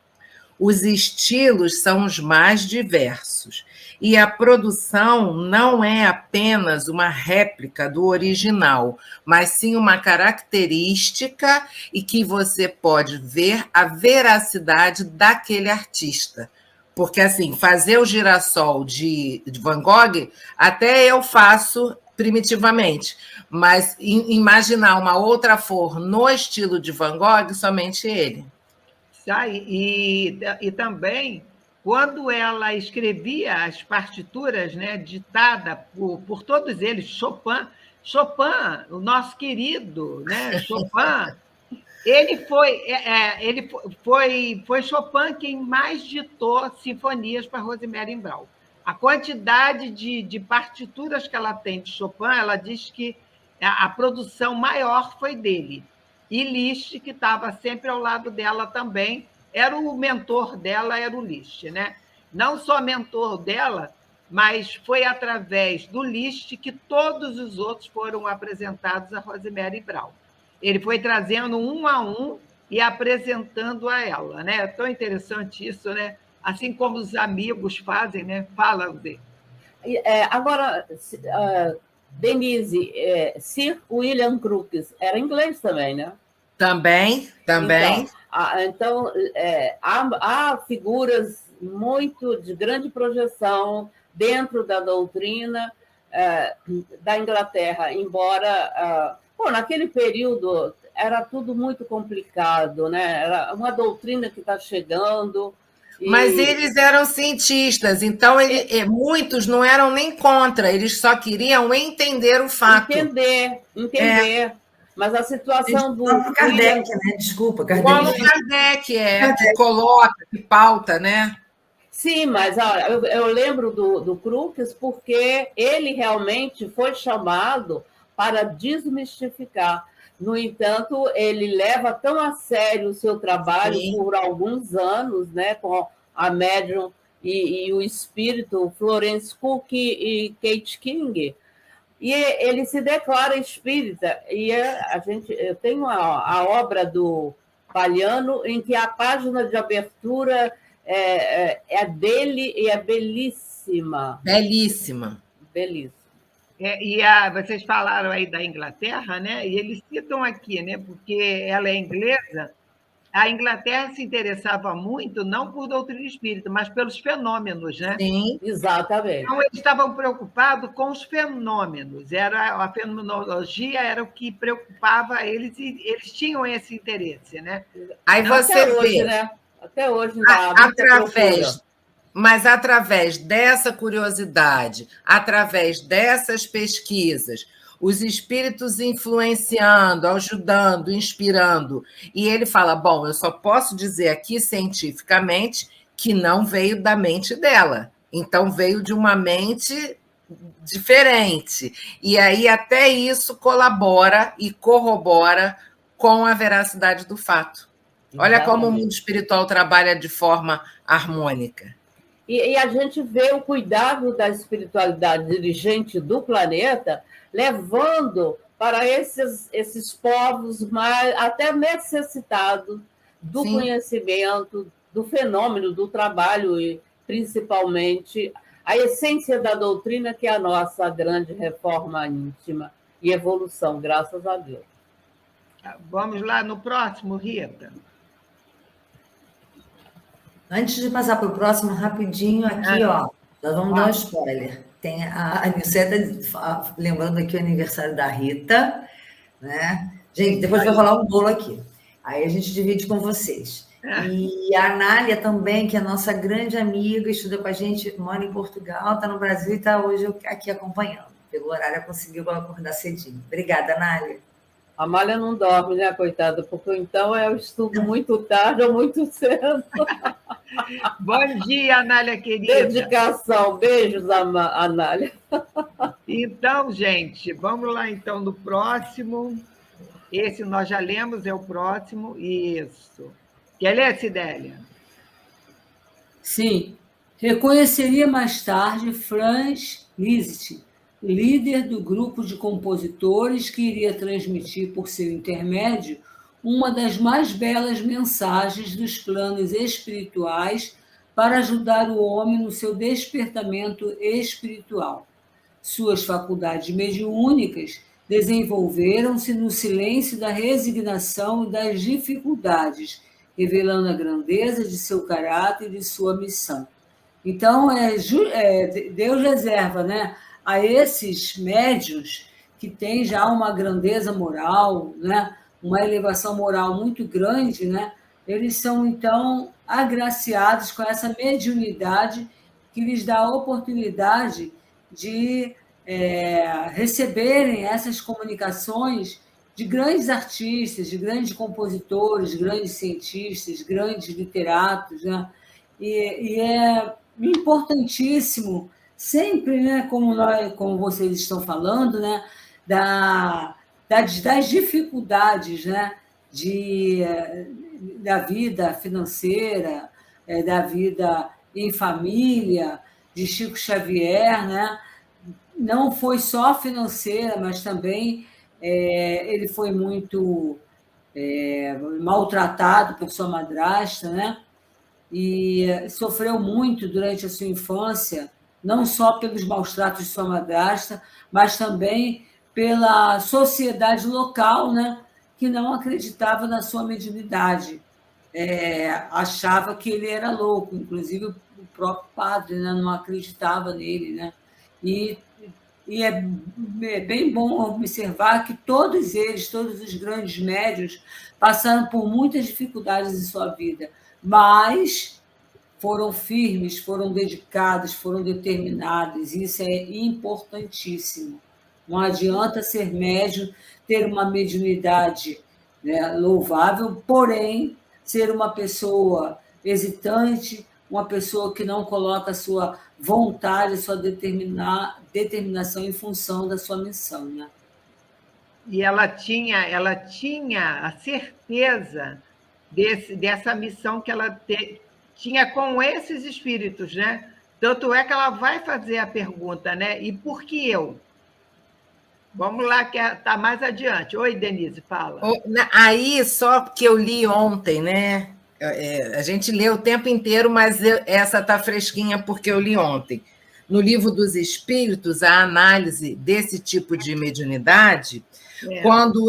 Os estilos são os mais diversos e a produção não é apenas uma réplica do original, mas sim uma característica e que você pode ver a veracidade daquele artista. Porque, assim, fazer o girassol de Van Gogh, até eu faço primitivamente, mas imaginar uma outra flor no estilo de Van Gogh, somente ele. E também, quando ela escrevia as partituras, né, ditada por todos eles, Chopin, o nosso querido, né, Chopin, foi Chopin quem mais ditou sinfonias para Rosemary Brown. A quantidade de partituras que ela tem de Chopin, ela diz que a produção maior foi dele. E Liszt, que estava sempre ao lado dela também, era o mentor dela, era o Liszt, né? Não só mentor dela, mas foi através do Liszt que todos os outros foram apresentados a Rosemary Brown. Ele foi trazendo um a um e apresentando a ela, né? É tão interessante isso, né? Assim como os amigos fazem, né? Fala, Zé. Agora, Denise, Sir William Crookes era inglês também, né? Também. Então, há figuras muito de grande projeção dentro da doutrina da Inglaterra, embora, naquele período era tudo muito complicado, né? Era uma doutrina que está chegando. Mas eles eram cientistas, então muitos não eram nem contra, eles só queriam entender o fato. Entender. Mas a situação do Kardec, né? Desculpa, Kardec. Como Kardec que coloca, que pauta, né? Sim, mas eu lembro do Crookes porque ele realmente foi chamado para desmistificar. No entanto, ele leva tão a sério o seu trabalho por alguns anos, né, com a médium e o espírito Florence Cook e Kate King. E ele se declara espírita. E eu tenho a obra do Palhano, em que a página de abertura é dele e é belíssima. Belíssima. Vocês falaram aí da Inglaterra, né? E eles citam aqui, né? Porque ela é inglesa. A Inglaterra se interessava muito, não por doutrina espírita, mas pelos fenômenos, né? Sim, exatamente. Então, eles estavam preocupados com os fenômenos. A fenomenologia era o que preocupava eles, e eles tinham esse interesse, né? Aí não, você vê... Hoje, né? Até hoje não dá Mas através dessa curiosidade, através dessas pesquisas, os espíritos influenciando, ajudando, inspirando. E ele fala, bom, eu só posso dizer aqui cientificamente que não veio da mente dela. Então, veio de uma mente diferente. E aí até isso colabora e corrobora com a veracidade do fato. Olha como o mundo espiritual trabalha de forma harmônica. E a gente vê o cuidado da espiritualidade dirigente do planeta levando para esses povos mais até necessitados do conhecimento, do fenômeno, do trabalho e, principalmente, a essência da doutrina, que é a nossa grande reforma íntima e evolução, graças a Deus. Vamos lá no próximo, Rita. Antes de passar para o próximo, rapidinho aqui, nós vamos dar um spoiler. Tem a Nilce está lembrando aqui o aniversário da Rita, né? Gente, depois vai rolar um bolo aqui. Aí a gente divide com vocês. E a Anália também, que é nossa grande amiga, estuda com a gente, mora em Portugal, está no Brasil e está hoje aqui acompanhando. Pelo horário, ela conseguiu acordar cedinho. Obrigada, Anália. A Malha não dorme, né, coitada? Porque então eu estudo muito tarde ou muito cedo. Bom dia, Anália querida. Dedicação. Beijos, Anália. Então, gente, vamos lá então no próximo. Esse nós já lemos, é o próximo. Isso. Quer ler, Cidélia? Sim. Reconheceria mais tarde Franz Liszt, líder do grupo de compositores que iria transmitir por seu intermédio uma das mais belas mensagens dos planos espirituais para ajudar o homem no seu despertamento espiritual. Suas faculdades mediúnicas desenvolveram-se no silêncio da resignação e das dificuldades, revelando a grandeza de seu caráter e de sua missão. Então, Deus reserva, né, a esses médiuns que têm já uma grandeza moral, né, uma elevação moral muito grande, né, eles são, então, agraciados com essa mediunidade que lhes dá a oportunidade de receberem essas comunicações de grandes artistas, de grandes compositores, grandes cientistas, grandes literatos, né? E é importantíssimo, sempre, né, como vocês estão falando, né, das dificuldades, né, da vida financeira, da vida em família, de Chico Xavier, né? Não foi só financeira, mas também ele foi muito maltratado por sua madrasta, né? E sofreu muito durante a sua infância, não só pelos maus tratos de sua madrasta, mas também pela sociedade local, né? Que não acreditava na sua mediunidade. Achava que ele era louco, inclusive o próprio padre, né, não acreditava nele, né? E é bem bom observar que todos eles, todos os grandes médiuns, passaram por muitas dificuldades em sua vida, mas foram firmes, foram dedicados, foram determinados, e isso é importantíssimo. Não adianta ser médium, ter uma mediunidade, né, louvável, porém, ser uma pessoa hesitante, uma pessoa que não coloca a sua vontade, a sua determinação em função da sua missão, né? E ela tinha a certeza dessa missão que ela tinha com esses espíritos, né? Tanto é que ela vai fazer a pergunta, né? E por que eu? Vamos lá, que está mais adiante. Oi, Denise, fala. Aí, só que eu li ontem, né? A gente lê o tempo inteiro, mas essa está fresquinha porque eu li ontem. No Livro dos Espíritos, a análise desse tipo de mediunidade, quando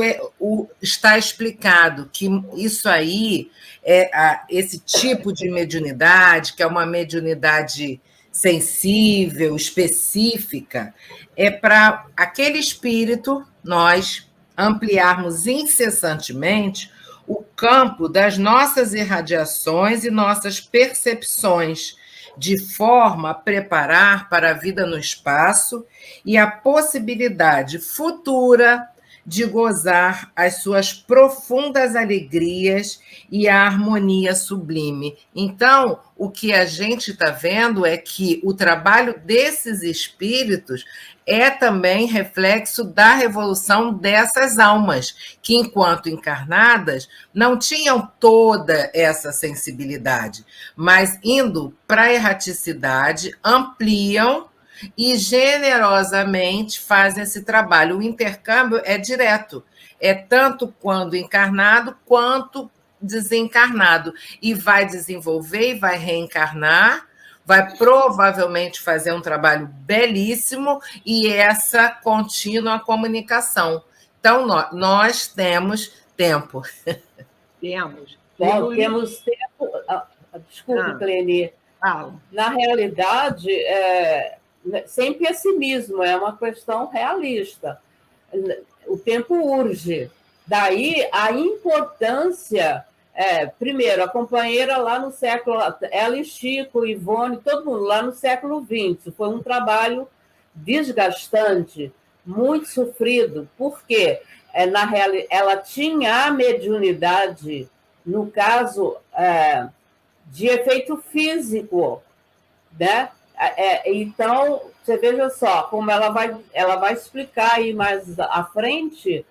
está explicado que isso aí, esse tipo de mediunidade, que é uma mediunidade sensível, específica, é para aquele espírito, nós ampliarmos incessantemente o campo das nossas irradiações e nossas percepções, de forma a preparar para a vida no espaço e a possibilidade futura de gozar as suas profundas alegrias e a harmonia sublime. Então, o que a gente está vendo é que o trabalho desses espíritos é também reflexo da revolução dessas almas, que, enquanto encarnadas, não tinham toda essa sensibilidade, mas, indo para a erraticidade, ampliam e generosamente fazem esse trabalho. O intercâmbio é direto, é tanto quando encarnado quanto desencarnado, e vai desenvolver e vai reencarnar, vai provavelmente fazer um trabalho belíssimo e essa contínua comunicação. Então, nós temos tempo. Temos tempo. Desculpe, Cleni. Na realidade, sem pessimismo, é uma questão realista. O tempo urge. Daí a importância, primeiro, a companheira lá no século, ela e Chico, Ivone, todo mundo lá no século XX, foi um trabalho desgastante, muito sofrido, porque na realidade ela tinha a mediunidade, no caso de efeito físico, né? Então, você veja só, como ela vai explicar aí mais à frente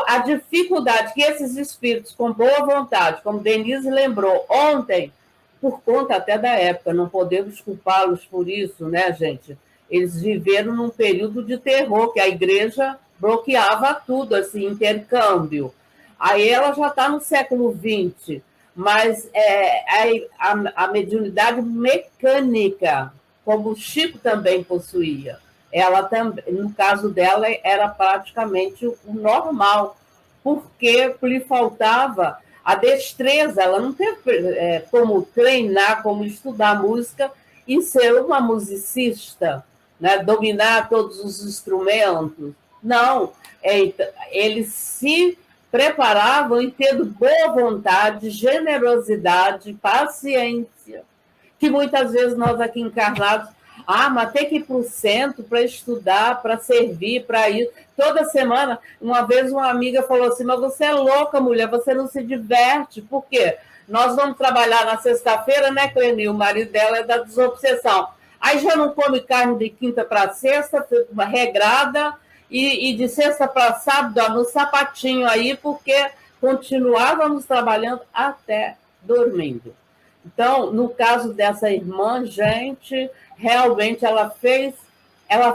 a dificuldade que esses espíritos, com boa vontade, como Denise lembrou ontem, por conta até da época, não podemos culpá-los por isso, né, gente? Eles viveram num período de terror, que a igreja bloqueava tudo, assim, intercâmbio. Aí ela já está no século XX, mas a mediunidade mecânica, como o Chico também possuía, ela também, no caso dela, era praticamente o normal, porque lhe faltava a destreza, ela não teve como treinar, como estudar música e ser uma musicista, né? Dominar todos os instrumentos. Não, eles se preparavam e tendo boa vontade, generosidade, paciência, que muitas vezes nós aqui encarnados, mas tem que ir para o centro para estudar, para servir, para ir. Toda semana, uma vez uma amiga falou assim, mas você é louca, mulher, você não se diverte. Por quê? Nós vamos trabalhar na sexta-feira, né, Cleni? O marido dela é da desobsessão. Aí já não come carne de quinta para sexta, uma regrada, e de sexta para sábado, no sapatinho aí, porque continuávamos trabalhando até dormindo. Então, no caso dessa irmã, gente, realmente ela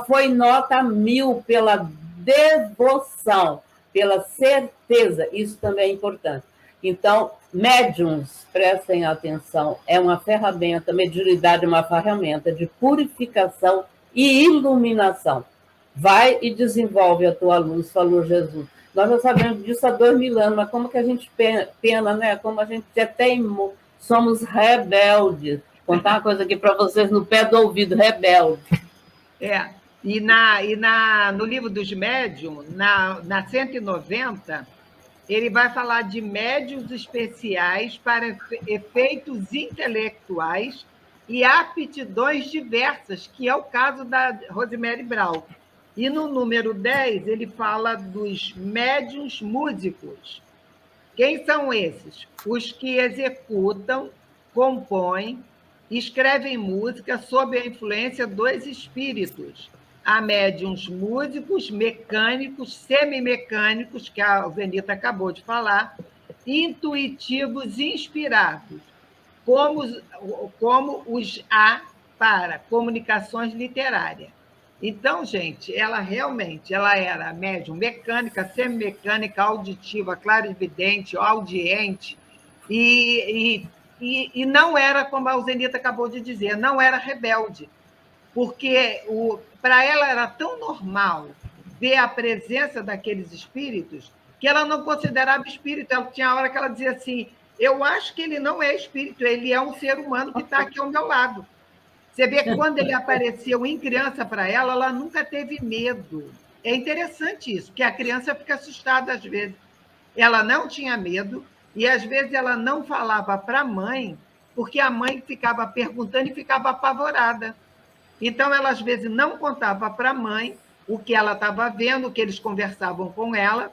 foi nota 1000 pela devoção, pela certeza, isso também é importante. Então, médiums, prestem atenção, é uma ferramenta, a mediunidade é uma ferramenta de purificação e iluminação. Vai e desenvolve a tua luz, falou Jesus. Nós já sabemos disso há 2000 anos, mas como que a gente pena, né? Como a gente é teimoso, somos rebeldes. Vou contar uma coisa aqui para vocês no pé do ouvido, rebelde. E no livro dos médiuns, na 190, ele vai falar de médiuns especiais para efeitos intelectuais e aptidões diversas, que é o caso da Rosemary Brown. E no número 10, ele fala dos médiuns músicos. Quem são esses? Os que executam, compõem, escrevem música sob a influência dos espíritos. Há médiuns músicos, mecânicos, semimecânicos, que a Zenita acabou de falar, intuitivos e inspirados, como os há para comunicações literárias. Então, gente, ela realmente era médium mecânica, semimecânica, auditiva, clarividente, audiente, e não era, como a Zenita acabou de dizer, não era rebelde, porque para ela era tão normal ver a presença daqueles espíritos que ela não considerava espírito. Ela tinha a hora que ela dizia assim, eu acho que ele não é espírito, ele é um ser humano que está aqui ao meu lado. Você vê que quando ele apareceu em criança para ela nunca teve medo. É interessante isso, porque a criança fica assustada às vezes. Ela não tinha medo e, às vezes, ela não falava para a mãe, porque a mãe ficava perguntando e ficava apavorada. Então, ela, às vezes, não contava para a mãe o que ela estava vendo, o que eles conversavam com ela,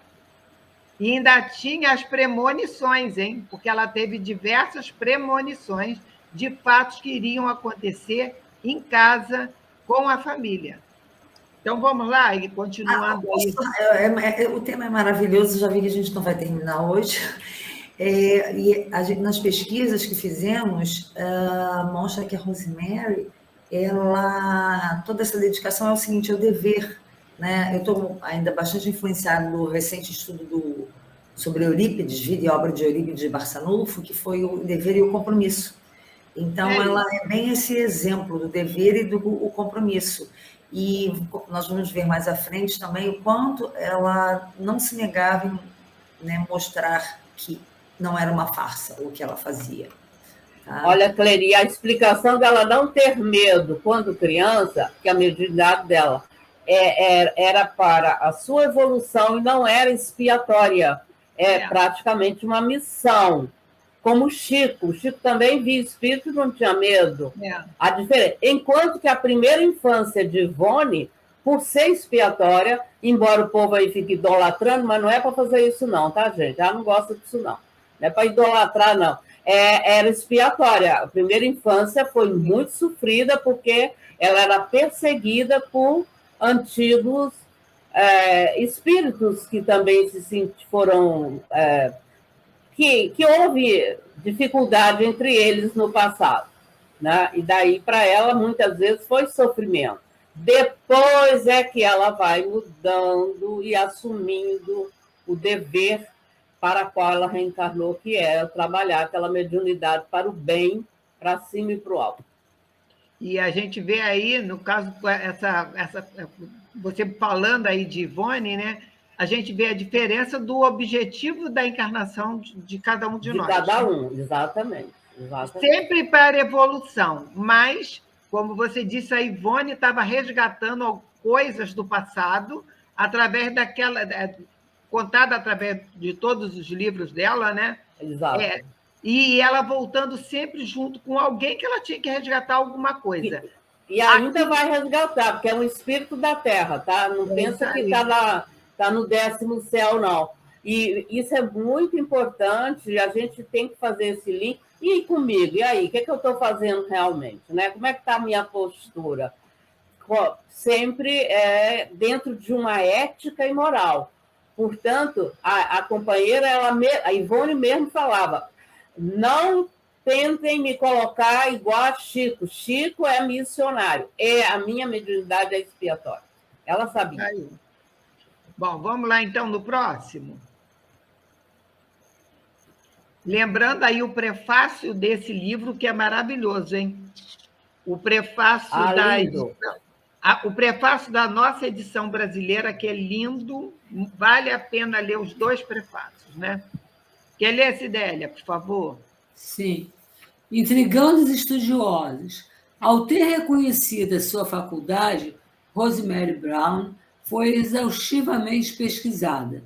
e ainda tinha as premonições, hein? Porque ela teve diversas premonições de fatos que iriam acontecer em casa com a família. Então, vamos lá, e continuando aí. O tema é maravilhoso, já vi que a gente não vai terminar hoje. Nas pesquisas que fizemos, mostra que a Rosemary, toda essa dedicação é o seguinte, é o dever. Né? Eu estou ainda bastante influenciada no recente estudo sobre Eurípides, vida e obra de Eurípides de Barçanufo, que foi o dever e o compromisso. Então, ela é bem esse exemplo do dever e do compromisso. E nós vamos ver mais à frente também o quanto ela não se negava em, né, mostrar que não era uma farsa o que ela fazia. Tá? Olha, Cleri, a explicação dela não ter medo quando criança, que a mediunidade dela era para a sua evolução e não era expiatória. É praticamente uma missão. Como o Chico também via espírito e não tinha medo. A diferença. Enquanto que a primeira infância de Ivone, por ser expiatória, embora o povo aí fique idolatrando, mas não é para fazer isso não, tá, gente? Já não gosta disso não. Não é para idolatrar, não. Era expiatória. A primeira infância foi muito sofrida porque ela era perseguida por antigos espíritos que também foram... que houve dificuldade entre eles no passado. Né? E daí, para ela, muitas vezes foi sofrimento. Depois é que ela vai mudando e assumindo o dever para o qual ela reencarnou, que é trabalhar aquela mediunidade para o bem, para cima e para o alto. E a gente vê aí, no caso, você falando aí de Ivone, né? A gente vê a diferença do objetivo da encarnação de cada um de nós. De cada um, exatamente. Sempre para a evolução, mas, como você disse, a Ivone estava resgatando coisas do passado através daquela... contada através de todos os livros dela, né? Exato. E ela voltando sempre junto com alguém que ela tinha que resgatar alguma coisa. E ainda vai resgatar, porque é um espírito da Terra, tá? Não pensa que está no 10º céu, não. E isso é muito importante, a gente tem que fazer esse link. E comigo? E aí? O que eu estou fazendo realmente? Né? Como é que está a minha postura? Sempre dentro de uma ética e moral. Portanto, a companheira, a Ivone mesmo falava, não tentem me colocar igual a Chico. Chico é missionário. A minha mediunidade é expiatória. Ela sabia. Aí. Bom, vamos lá então no próximo. Lembrando aí o prefácio desse livro, que é maravilhoso, hein? O prefácio o prefácio da nossa edição brasileira, que é lindo, vale a pena ler os 2 prefácios, né? Quer ler, Cidélia, por favor? Sim. Intrigando os estudiosos. Ao ter reconhecido a sua faculdade, Rosemary Brown foi exaustivamente pesquisada.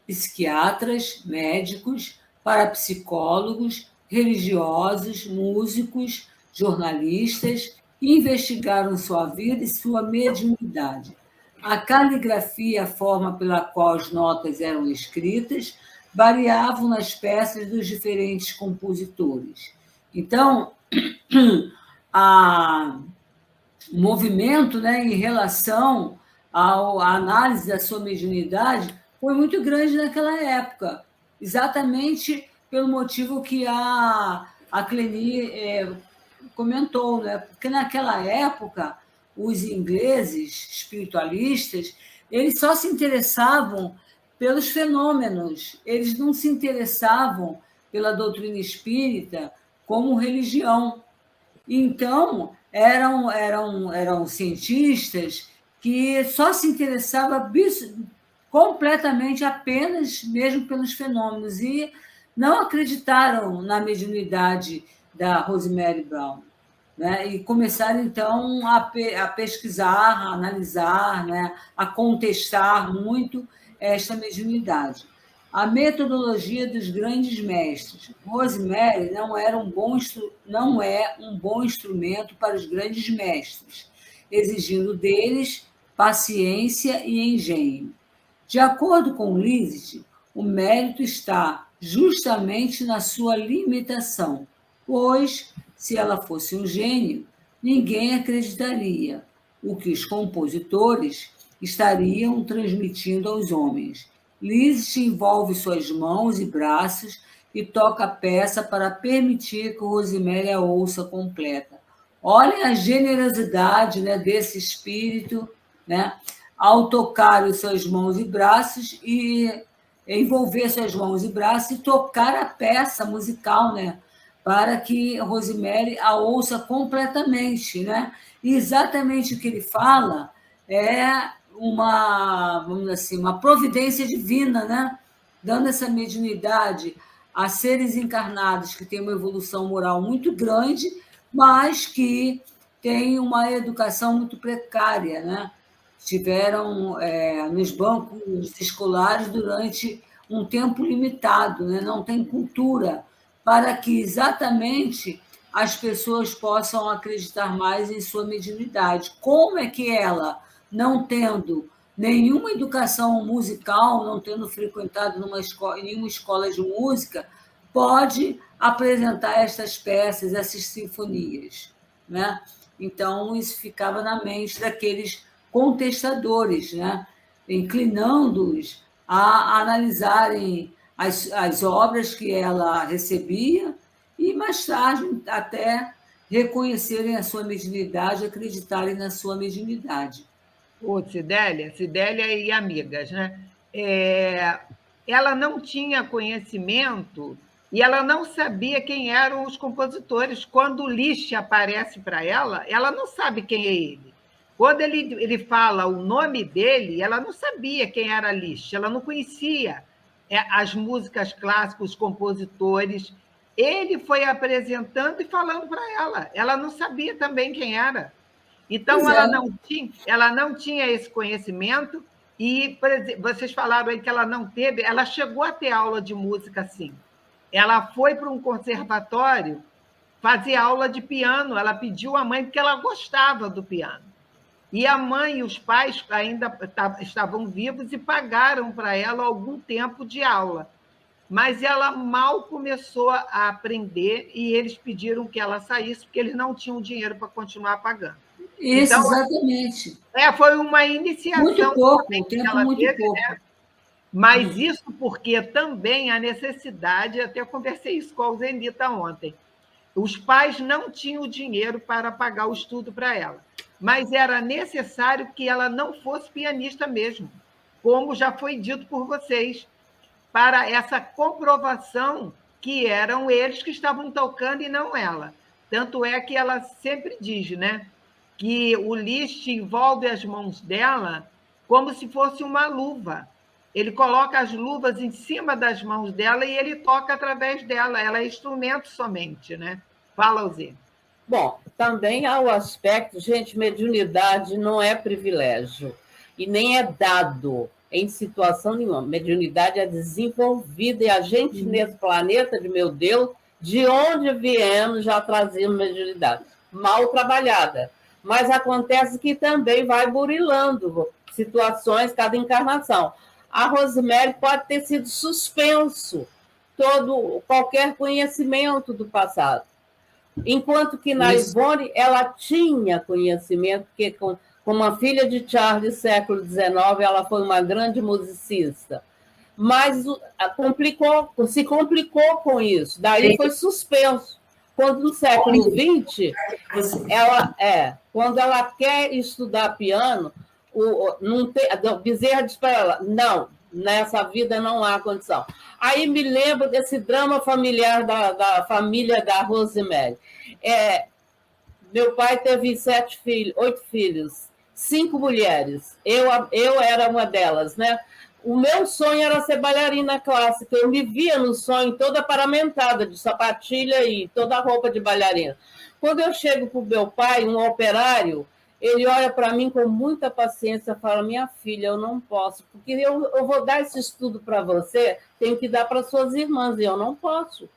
Psiquiatras, médicos, parapsicólogos, religiosos, músicos, jornalistas investigaram sua vida e sua mediunidade. A caligrafia e a forma pela qual as notas eram escritas variavam nas peças dos diferentes compositores. Então, o movimento, né, em relação à análise da sua mediunidade foi muito grande naquela época, exatamente pelo motivo que a Cleni comentou, né? Porque naquela época os ingleses espiritualistas eles só se interessavam pelos fenômenos, eles não se interessavam pela doutrina espírita como religião. Então eram cientistas que só se interessavam completamente apenas mesmo pelos fenômenos e não acreditaram na mediunidade da Rosemary Brown, né? E começaram, então, a pesquisar, a analisar, né? A contestar muito esta mediunidade. A metodologia dos grandes mestres. Rosemary não é um bom instrumento para os grandes mestres, exigindo deles paciência e engenho. De acordo com Liszt, o mérito está justamente na sua limitação, pois, se ela fosse um gênio, ninguém acreditaria o que os compositores estariam transmitindo aos homens. Liszt envolve suas mãos e braços e toca a peça para permitir que Rosemary a ouça completa. Olhem a generosidade, né, desse espírito, né, ao tocar as suas mãos e braços e envolver suas mãos e braços e tocar a peça musical, né, para que Rosemary a ouça completamente, né? E exatamente o que ele fala é vamos dizer assim, uma providência divina, né? Dando essa mediunidade a seres encarnados que têm uma evolução moral muito grande, mas que têm uma educação muito precária, né? estiveram nos bancos escolares durante um tempo limitado, né? Não tem cultura para que exatamente as pessoas possam acreditar mais em sua mediunidade. Como é que ela, não tendo nenhuma educação musical, não tendo frequentado nenhuma escola de música, pode apresentar estas peças, essas sinfonias, né? Então, isso ficava na mente daqueles contestadores, né? Inclinando-os a analisarem as obras que ela recebia e, mais tarde, até reconhecerem a sua mediunidade, acreditarem na sua mediunidade. Ô, Cidélia e amigas, né? Ela não tinha conhecimento e ela não sabia quem eram os compositores. Quando o Liszt aparece para ela não sabe quem é ele. Quando ele fala o nome dele, ela não sabia quem era Liszt, ela não conhecia as músicas clássicas, os compositores. Ele foi apresentando e falando para ela não sabia também quem era. Então, ela não tinha esse conhecimento e, por exemplo, vocês falaram aí que ela não teve, ela chegou a ter aula de música, sim. Ela foi para um conservatório fazer aula de piano, ela pediu à mãe porque ela gostava do piano. E a mãe e os pais ainda estavam vivos e pagaram para ela algum tempo de aula. Mas ela mal começou a aprender e eles pediram que ela saísse porque eles não tinham dinheiro para continuar pagando. Isso, então, exatamente. Foi uma iniciação. Muito pouco, o tempo muito teve, pouco. Né? Mas isso porque também a necessidade, até conversei isso com a Zenita ontem, os pais não tinham dinheiro para pagar o estudo para ela, mas era necessário que ela não fosse pianista mesmo, como já foi dito por vocês, para essa comprovação que eram eles que estavam tocando e não ela. Tanto é que ela sempre diz, né, que o Liszt envolve as mãos dela como se fosse uma luva. Ele coloca as luvas em cima das mãos dela e ele toca através dela. Ela é instrumento somente, né? Fala, Zé. Bom, também há o aspecto, gente, mediunidade não é privilégio e nem é dado em situação nenhuma. Mediunidade é desenvolvida e a gente nesse planeta de meu Deus, de onde viemos já trazemos mediunidade. Mal trabalhada. Mas acontece que também vai burilando situações, cada encarnação. A Rosemary pode ter sido suspenso qualquer conhecimento do passado. Enquanto que na Ivone, ela tinha conhecimento, porque como uma filha de Charles, século XIX, ela foi uma grande musicista. Mas se complicou com isso, daí foi suspenso. Quando no século XX, quando ela quer estudar piano, Bezerra diz para ela, não, nessa vida não há condição. Aí me lembro desse drama familiar da família da Rosemary. Meu pai teve 8 filhos, 5 mulheres. Eu era uma delas, né? O meu sonho era ser bailarina clássica. Eu me via no sonho toda paramentada, de sapatilha e toda a roupa de bailarina. Quando eu chego para o meu pai, um operário, ele olha para mim com muita paciência e fala, minha filha, eu não posso, porque eu vou dar esse estudo para você, tenho que dar para suas irmãs, e eu não posso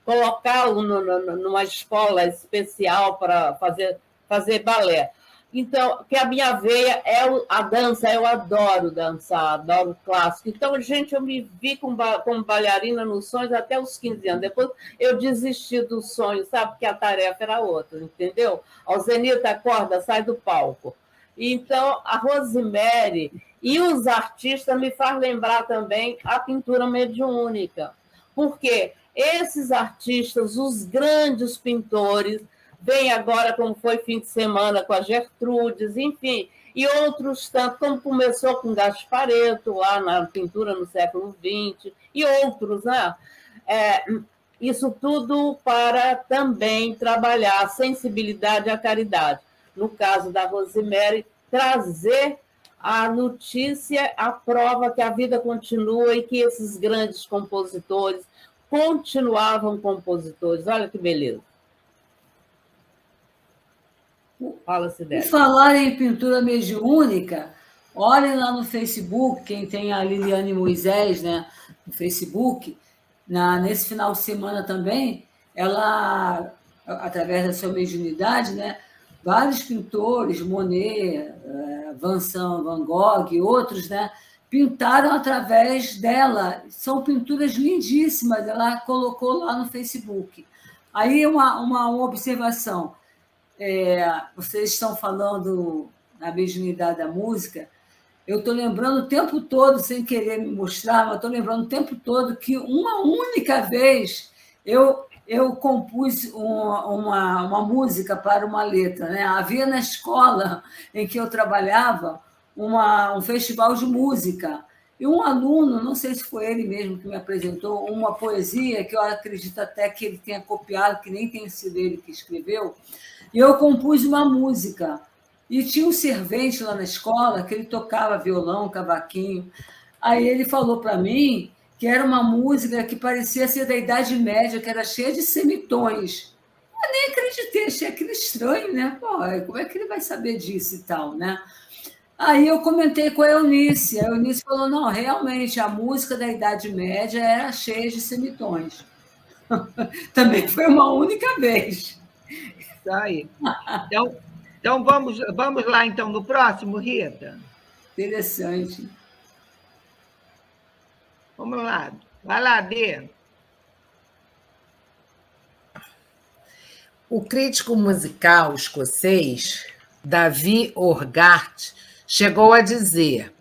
colocá-lo numa escola especial para fazer balé. Então, que a minha veia é a dança, eu adoro dançar, adoro clássico. Então, gente, eu me vi como bailarina nos sonhos até os 15 anos. Depois eu desisti do sonho, sabe? Porque a tarefa era outra, entendeu? A Zenita acorda, sai do palco. Então, a Rosemary e os artistas me faz lembrar também a pintura mediúnica. Porque esses artistas, os grandes pintores, vem agora, como foi fim de semana, com a Gertrudes, enfim, e outros tanto, como começou com Gasparetto, lá na pintura no século XX, e outros, né? Isso tudo para também trabalhar a sensibilidade à caridade. No caso da Rosemary, trazer a notícia, a prova que a vida continua e que esses grandes compositores continuavam compositores. Olha que beleza. Fala, Cidélia. E falar em pintura mediúnica, Olhem lá no Facebook, quem tem a Liliane Moisés, né, no Facebook, nesse final de semana também, ela, através da sua mediunidade, né, vários pintores, Monet, Vincent Van Gogh e outros, né, pintaram através dela. São pinturas lindíssimas, ela colocou lá no Facebook. Aí uma observação. Vocês estão falando na mediunidade da música, eu estou lembrando o tempo todo, sem querer me mostrar, mas estou lembrando o tempo todo que uma única vez eu compus uma música para uma letra. Né? Havia na escola em que eu trabalhava um festival de música. E um aluno, não sei se foi ele mesmo que me apresentou, uma poesia que eu acredito até que ele tenha copiado, que nem tenha sido ele que escreveu, e eu compus uma música. E tinha um servente lá na escola que ele tocava violão, cavaquinho. Aí ele falou para mim que era uma música que parecia ser da Idade Média, que era cheia de semitons. Eu nem acreditei, achei aquilo estranho, né? Pô, como é que ele vai saber disso e tal, né? Aí eu comentei com a Eunice falou, não, realmente, a música da Idade Média era cheia de semitons. Também foi uma única vez. Isso aí. Então vamos lá, então, no próximo, Rita? Interessante. Vamos lá. Vai lá, Dê. O crítico musical escocês, David Orgart, chegou a dizer: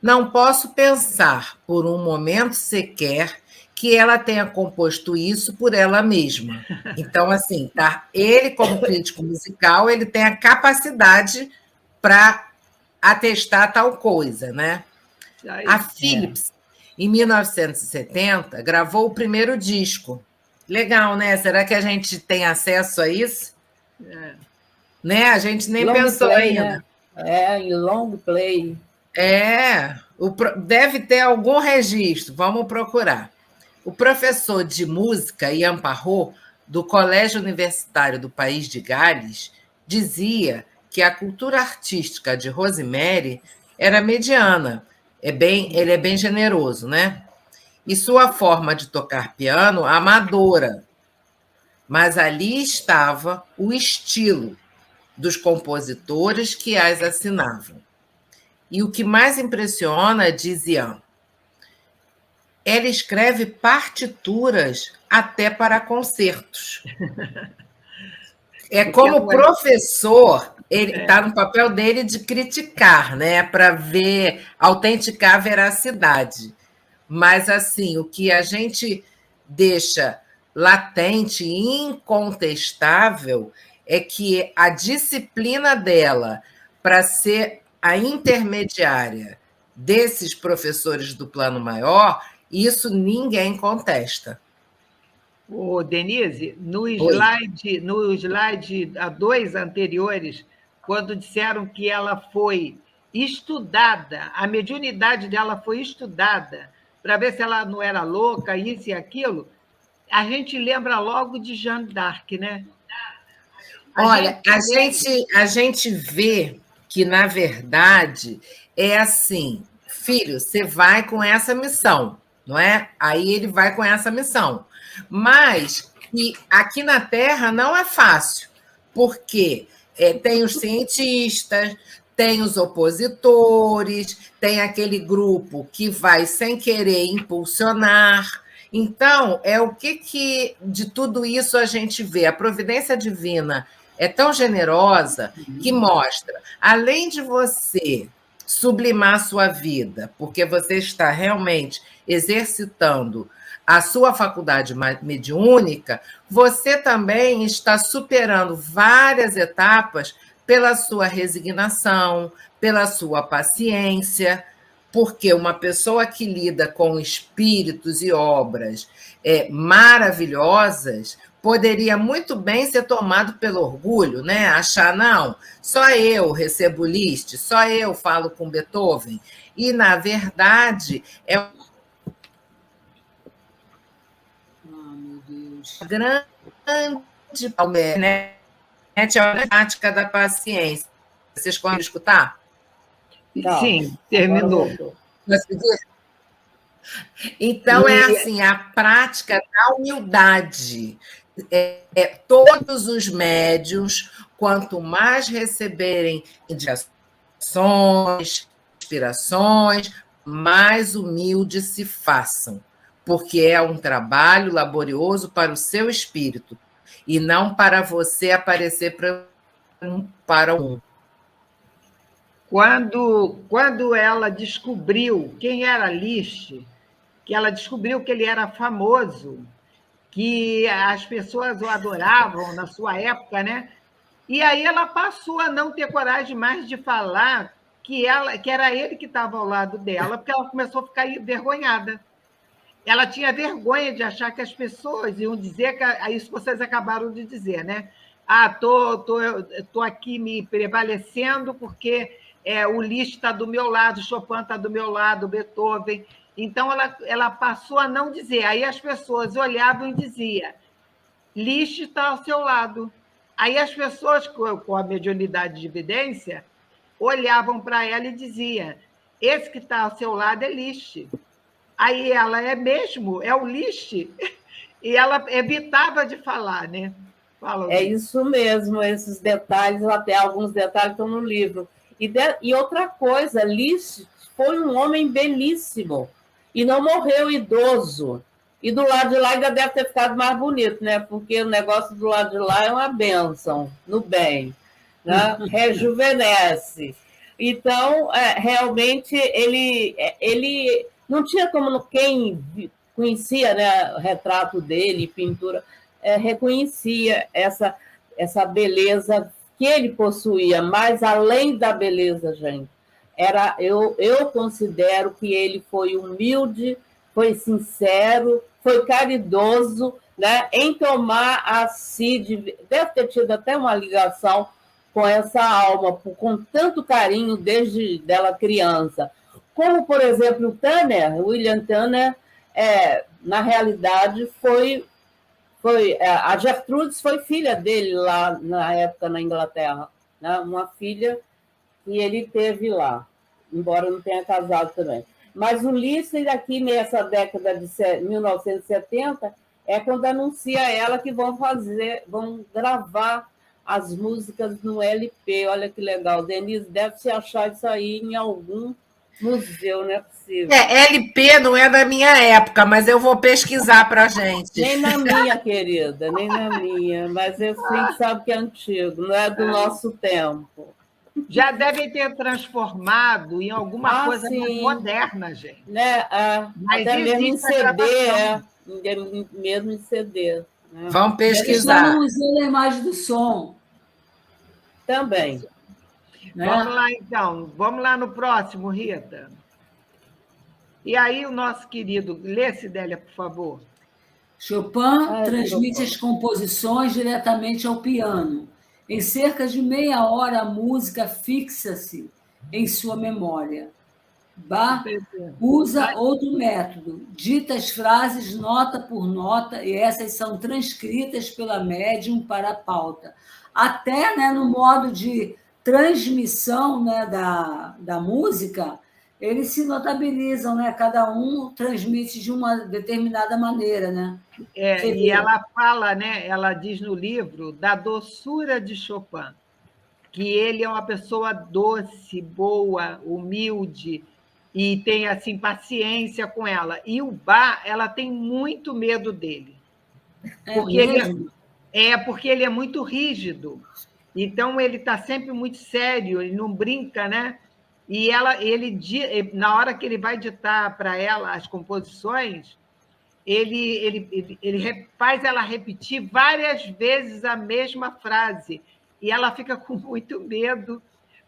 não posso pensar por um momento sequer que ela tenha composto isso por ela mesma. Então, assim, tá? Ele, como crítico musical, ele tem a capacidade para atestar tal coisa, né? A Philips, em 1970, gravou o primeiro disco. Legal, né? Será que a gente tem acesso a isso? Né? A gente nem pensou ainda. Né? Em long play. Deve ter algum registro, vamos procurar. O professor de música, Ian Parrot, do Colégio Universitário do País de Gales, dizia que a cultura artística de Rosemary era mediana. Ele é bem generoso, né? E sua forma de tocar piano, amadora. Mas ali estava o estilo dos compositores que as assinavam. E o que mais impressiona, diz Ian, ela escreve partituras até para concertos. Como professor, ele está no papel dele de criticar, né, para ver, autenticar a veracidade. Mas, assim, o que a gente deixa latente e incontestável é que a disciplina dela para ser a intermediária desses professores do plano maior, isso ninguém contesta. Ô, Denise, no slide a 2 anteriores, quando disseram que ela foi estudada, a mediunidade dela foi estudada, para ver se ela não era louca, isso e aquilo, a gente lembra logo de Jeanne d'Arc, né? A gente vê que, na verdade, é assim, filho, você vai com essa missão, não é? Aí ele vai com essa missão. Mas aqui na Terra não é fácil, porque tem os cientistas, tem os opositores, tem aquele grupo que vai sem querer impulsionar. Então, o que de tudo isso a gente vê? A providência divina é tão generosa que mostra, além de você sublimar a sua vida, porque você está realmente exercitando a sua faculdade mediúnica, você também está superando várias etapas pela sua resignação, pela sua paciência, porque uma pessoa que lida com espíritos e obras maravilhosas poderia muito bem ser tomado pelo orgulho, né? Achar, não, só eu recebo Liszt, só eu falo com Beethoven. E, na verdade, é grande né? É a prática da paciência. Vocês conseguem escutar? Não, Sim, terminou. Então, é assim, a prática da humildade. Todos os médiuns, quanto mais receberem indicações, inspirações, mais humildes se façam, porque é um trabalho laborioso para o seu espírito, e não para você aparecer para um. Quando ela descobriu quem era Liszt, que ela descobriu que ele era famoso, que as pessoas o adoravam na sua época, né? E aí ela passou a não ter coragem mais de falar que era ele que estava ao lado dela, porque ela começou a ficar envergonhada. Ela tinha vergonha de achar que as pessoas iam dizer isso que vocês acabaram de dizer, né? Tô aqui me prevalecendo porque o Liszt está do meu lado, Chopin está do meu lado, Beethoven. Então, ela passou a não dizer. Aí as pessoas olhavam e diziam, Liszt está ao seu lado. Aí as pessoas, com a mediunidade de evidência, olhavam para ela e diziam, esse que está ao seu lado é Liszt. Aí ela, é mesmo? É o Liszt? E ela evitava de falar, né? Fala, é isso mesmo, esses detalhes, até alguns detalhes estão no livro. E outra coisa, Liszt foi um homem belíssimo e não morreu idoso. E do lado de lá ainda deve ter ficado mais bonito, né? Porque o negócio do lado de lá é uma bênção, no bem, né? Rejuvenesce. Então, realmente, ele não tinha como quem conhecia, né, o retrato dele, pintura, reconhecia essa beleza que ele possuía, mas além da beleza, gente, eu considero que ele foi humilde, foi sincero, foi caridoso, né, em tomar a si, deve ter tido até uma ligação com essa alma, com tanto carinho desde dela criança. Como, por exemplo, o Tanner, William Tanner, na realidade, a Gertrudes foi filha dele lá na época na Inglaterra, né? Uma filha que ele teve lá, embora não tenha casado também. Mas o Liszt, aqui nessa década de 1970, é quando anuncia ela que vão gravar as músicas no LP. Olha que legal. Denise, deve se achar isso aí em algum museu, não é possível. LP não é da minha época, mas eu vou pesquisar para a gente. Nem na minha, querida, nem na minha. Mas a gente sabe que é antigo, não é do nosso tempo. Já devem ter transformado em alguma coisa mais moderna, gente. Né? Até mesmo em CD, mesmo em CD. Né? Vamos pesquisar. Está no Museu da Imagem do Som. Também. Né? Vamos lá, então. Vamos lá no próximo, Rita. E aí, o nosso querido... Lê, Célia, por favor. Chopin transmite as composições diretamente ao piano. Em cerca de meia hora, a música fixa-se em sua memória. Bach usa outro método. Dita as frases nota por nota, e essas são transcritas pela médium para a pauta. Até, né, no modo de transmissão, né, da música, eles se notabilizam, né? Cada um transmite de uma determinada maneira, né? E ela fala, né? Ela diz no livro da doçura de Chopin, que ele é uma pessoa doce, boa, humilde e tem assim paciência com ela. E o Bach, ela tem muito medo dele, porque ele é muito rígido. Então ele está sempre muito sério, ele não brinca, né? E na hora que ele vai ditar para ela as composições, ele faz ela repetir várias vezes a mesma frase, e ela fica com muito medo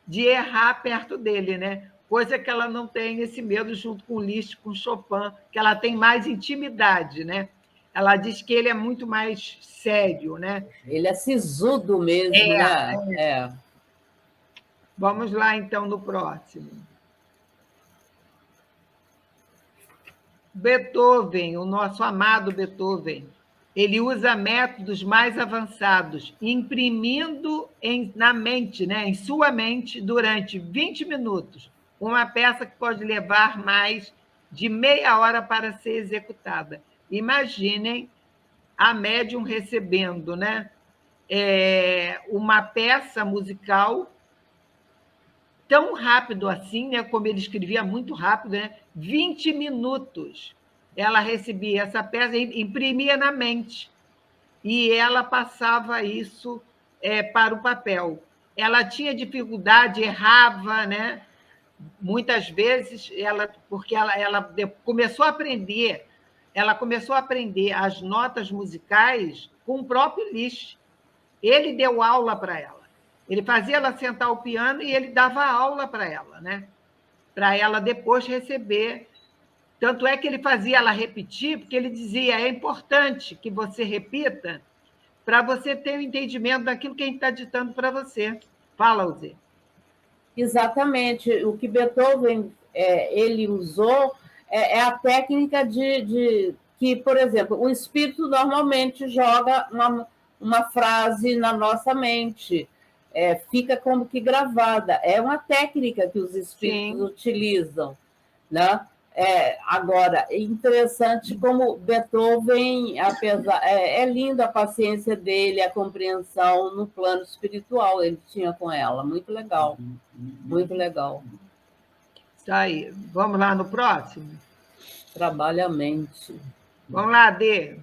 de errar perto dele, né? Coisa que ela não tem esse medo junto com Liszt, com Chopin, que ela tem mais intimidade, né? Ela diz que ele é muito mais sério, né? Ele é sisudo mesmo, né? Vamos lá, então, no próximo. Beethoven, o nosso amado Beethoven, ele usa métodos mais avançados, imprimindo na mente, né, em sua mente, durante 20 minutos, uma peça que pode levar mais de meia hora para ser executada. Imaginem a médium recebendo, né, uma peça musical tão rápido assim, né, como ele escrevia muito rápido, né, 20 minutos. Ela recebia essa peça e imprimia na mente. E ela passava isso para o papel. Ela tinha dificuldade, errava, né? Muitas vezes, porque ela começou a aprender, as notas musicais com o próprio Liszt. Ele deu aula para ela. Ele fazia ela sentar ao piano e ele dava aula para ela, né? Para ela depois receber. Tanto é que ele fazia ela repetir, porque ele dizia: é importante que você repita para você ter o entendimento daquilo que a gente está ditando para você. Fala, Uzê. Exatamente. O que Beethoven ele usou é a técnica de que, por exemplo, o espírito normalmente joga uma frase na nossa mente, fica como que gravada. É uma técnica que os espíritos utilizam, né? Agora, é interessante como Beethoven, apesar, é linda a paciência dele, a compreensão no plano espiritual ele tinha com ela. Muito legal, muito legal. Isso aí. Vamos lá no próximo? Trabalha a mente. Vamos lá, Dê.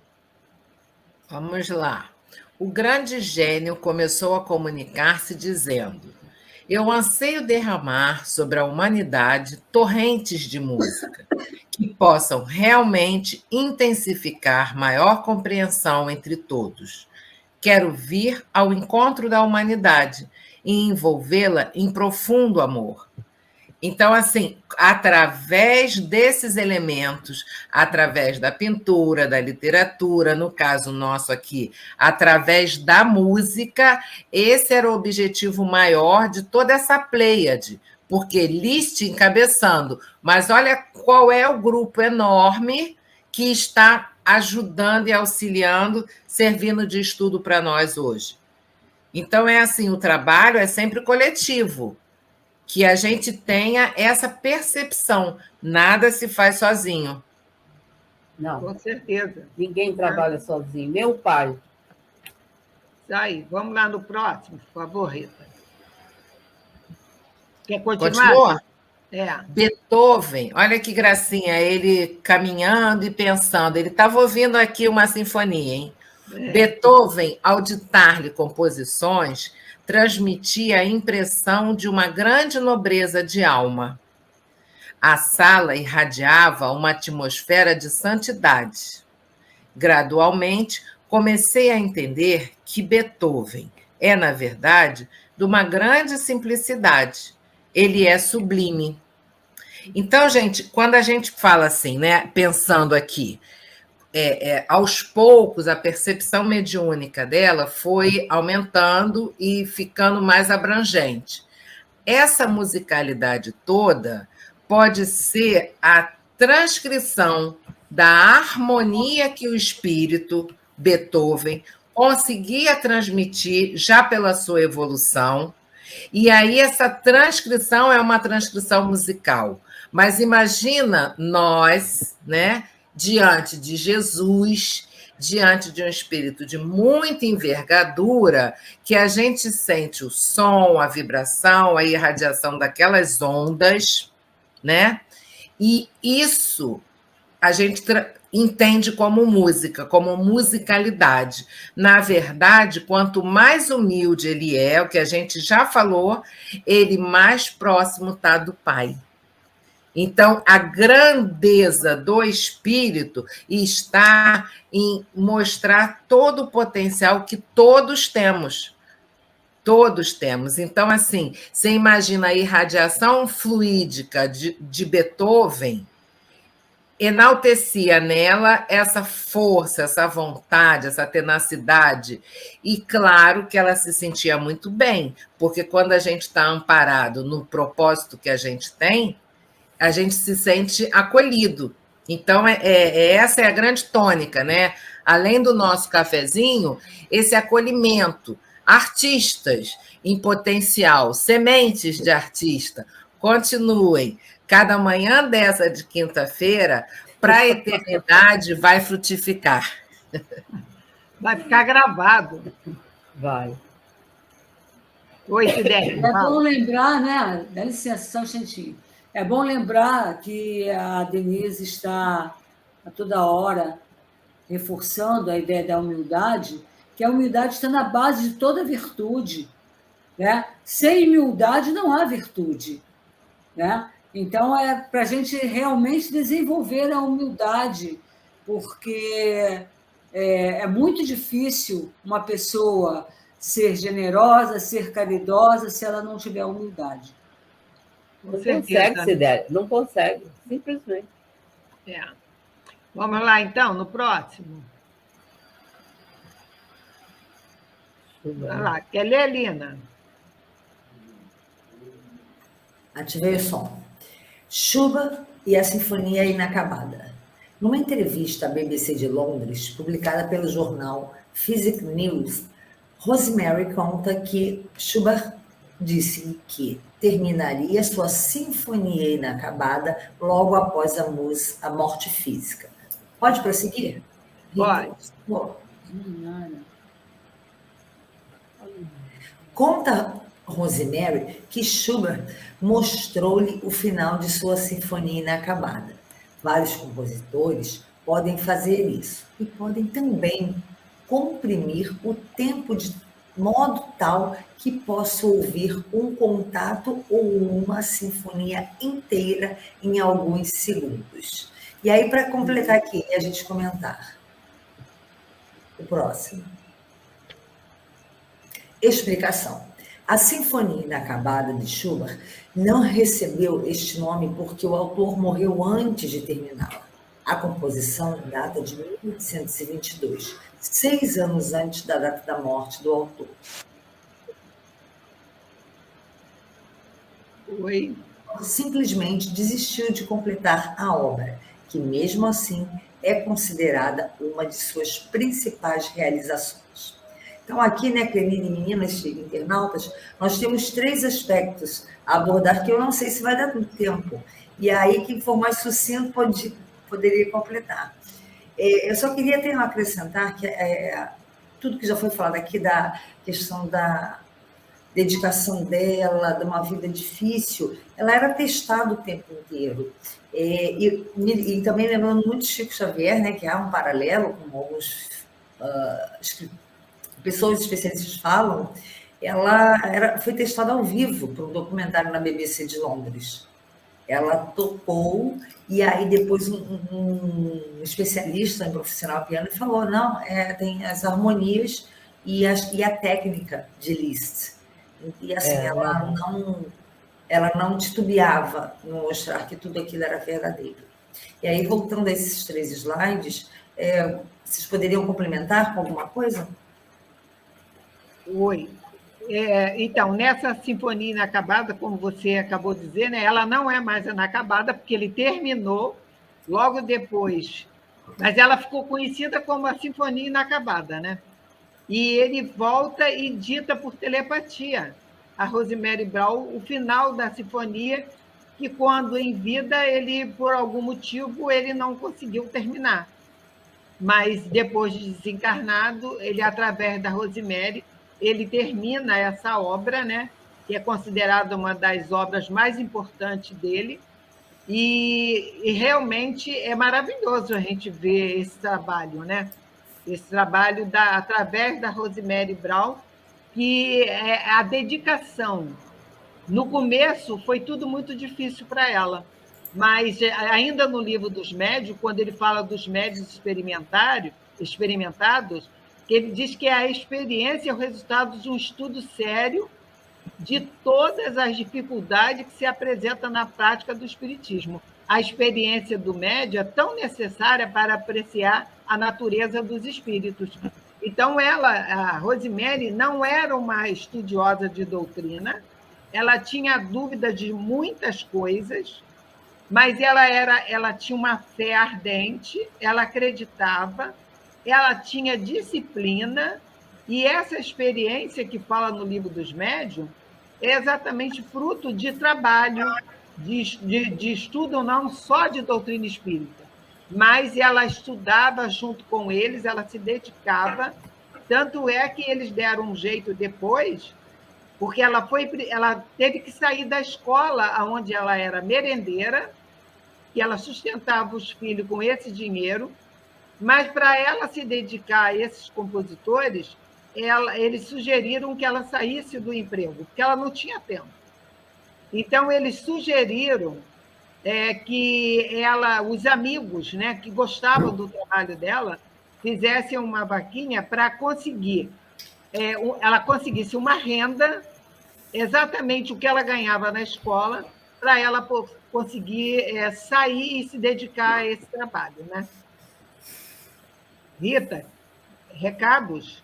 Vamos lá. O grande gênio começou a comunicar-se dizendo: eu anseio derramar sobre a humanidade torrentes de música que possam realmente intensificar maior compreensão entre todos. Quero vir ao encontro da humanidade e envolvê-la em profundo amor. Então, assim, através desses elementos, através da pintura, da literatura, no caso nosso aqui, através da música, esse era o objetivo maior de toda essa pleiade, porque Liszt encabeçando, mas olha qual é o grupo enorme que está ajudando e auxiliando, servindo de estudo para nós hoje. Então, é assim, o trabalho é sempre coletivo, que a gente tenha essa percepção. Nada se faz sozinho. Não. Com certeza. Ninguém trabalha sozinho. Meu pai. Isso aí. Vamos lá no próximo, por favor, Rita. Quer continuar? Continua? É. Beethoven, olha que gracinha, ele caminhando e pensando. Ele estava ouvindo aqui uma sinfonia, hein? Beethoven, ao ditar-lhe composições, transmitia a impressão de uma grande nobreza de alma. A sala irradiava uma atmosfera de santidade. Gradualmente, comecei a entender que Beethoven é, na verdade, de uma grande simplicidade. Ele é sublime. Então, gente, quando a gente fala assim, né, pensando aqui, aos poucos, a percepção mediúnica dela foi aumentando e ficando mais abrangente. Essa musicalidade toda pode ser a transcrição da harmonia que o espírito, Beethoven, conseguia transmitir já pela sua evolução. E aí essa transcrição é uma transcrição musical. Mas imagina nós, né, diante de Jesus, diante de um espírito de muita envergadura, que a gente sente o som, a vibração, a irradiação daquelas ondas, né? E isso a gente entende como música, como musicalidade. Na verdade, quanto mais humilde ele é, o que a gente já falou, ele mais próximo está do Pai. Então, a grandeza do espírito está em mostrar todo o potencial que todos temos. Todos temos. Então, assim, você imagina a irradiação fluídica de Beethoven, enaltecia nela essa força, essa vontade, essa tenacidade. E claro que ela se sentia muito bem, porque quando a gente está amparado no propósito que a gente tem, a gente se sente acolhido. Então, essa é a grande tônica, né? Além do nosso cafezinho, esse acolhimento. Artistas em potencial, sementes de artista, Continuem. Cada manhã dessa de quinta-feira, para a eternidade, vai frutificar. Vai ficar gravado. Vai. 8h10. É bom lembrar, né? Dá licença, só um instantinho. É bom lembrar que a Denise está a toda hora reforçando a ideia da humildade, que a humildade está na base de toda virtude, né? Sem humildade não há virtude, né? Então, é para a gente realmente desenvolver a humildade, porque é muito difícil uma pessoa ser generosa, ser caridosa, se ela não tiver humildade. Não consegue ser dela, não consegue, simplesmente. É. Vamos lá, então, no próximo. Vai lá. Quer ler, Lina? Ativei o som. Schubert e a Sinfonia Inacabada. Numa entrevista à BBC de Londres, publicada pelo jornal Physic News, Rosemary conta que Schubert disse que terminaria sua Sinfonia Inacabada logo após a morte física. Pode prosseguir? Pode. Conta Rosemary que Schubert mostrou-lhe o final de sua Sinfonia Inacabada. Vários compositores podem fazer isso e podem também comprimir o tempo de modo tal que possa ouvir um contato ou uma sinfonia inteira em alguns segundos. E aí, para completar aqui e a gente comentar. O próximo. Explicação. A Sinfonia Inacabada de Schubert não recebeu este nome porque o autor morreu antes de terminá-la. A composição data de 1822, 6 anos antes da data da morte do autor. Oi. Simplesmente desistiu de completar a obra, que mesmo assim é considerada uma de suas principais realizações. Então, aqui, né, queridos meninas e internautas, nós temos 3 aspectos a abordar que eu não sei se vai dar muito tempo. E aí, quem for mais sucinto poderia completar. Eu só queria acrescentar que tudo que já foi falado aqui da questão da dedicação dela, de uma vida difícil, ela era testada o tempo inteiro. E também lembrando muito de Chico Xavier, né, que há um paralelo com alguns pessoas especialistas falam, ela foi testada ao vivo para um documentário na BBC de Londres. Ela tocou e aí depois um especialista, um profissional piano, falou, não, tem as harmonias e a técnica de Liszt. E assim, ela não titubeava em mostrar que tudo aquilo era verdadeiro. E aí, voltando a esses 3 slides, vocês poderiam complementar com alguma coisa? Oi. Então, nessa Sinfonia Inacabada, como você acabou de dizer, né, ela não é mais inacabada, porque ele terminou logo depois, mas ela ficou conhecida como a Sinfonia Inacabada, né? E ele volta e dita por telepatia a Rosemary Brown o final da sinfonia, que quando em vida, ele, por algum motivo, ele não conseguiu terminar. Mas depois de desencarnado, ele, através da Rosemary, ele termina essa obra, né, que é considerada uma das obras mais importantes dele, e realmente é maravilhoso a gente ver esse trabalho, né? Esse trabalho através da Rosemary Brown, que é a dedicação. No começo, foi tudo muito difícil para ela, mas ainda no livro dos médios, quando ele fala dos médios experimentados, que ele diz que a experiência é o resultado de um estudo sério de todas as dificuldades que se apresentam na prática do espiritismo. A experiência do médium é tão necessária para apreciar a natureza dos espíritos. Então, a Rosemary, não era uma estudiosa de doutrina, ela tinha dúvida de muitas coisas, mas ela tinha uma fé ardente, ela acreditava, ela tinha disciplina, e essa experiência que fala no livro dos médiuns, é exatamente fruto de trabalho, de estudo não só de doutrina espírita, mas ela estudava junto com eles, ela se dedicava, tanto é que eles deram um jeito depois, porque ela teve que sair da escola onde ela era merendeira, e ela sustentava os filhos com esse dinheiro, mas para ela se dedicar a esses compositores, eles sugeriram que ela saísse do emprego, porque ela não tinha tempo. Então, eles sugeriram que os amigos, né, que gostavam do trabalho dela, fizessem uma vaquinha para conseguir, ela conseguisse uma renda, exatamente o que ela ganhava na escola, para ela conseguir sair e se dedicar a esse trabalho, né? Rita, recados?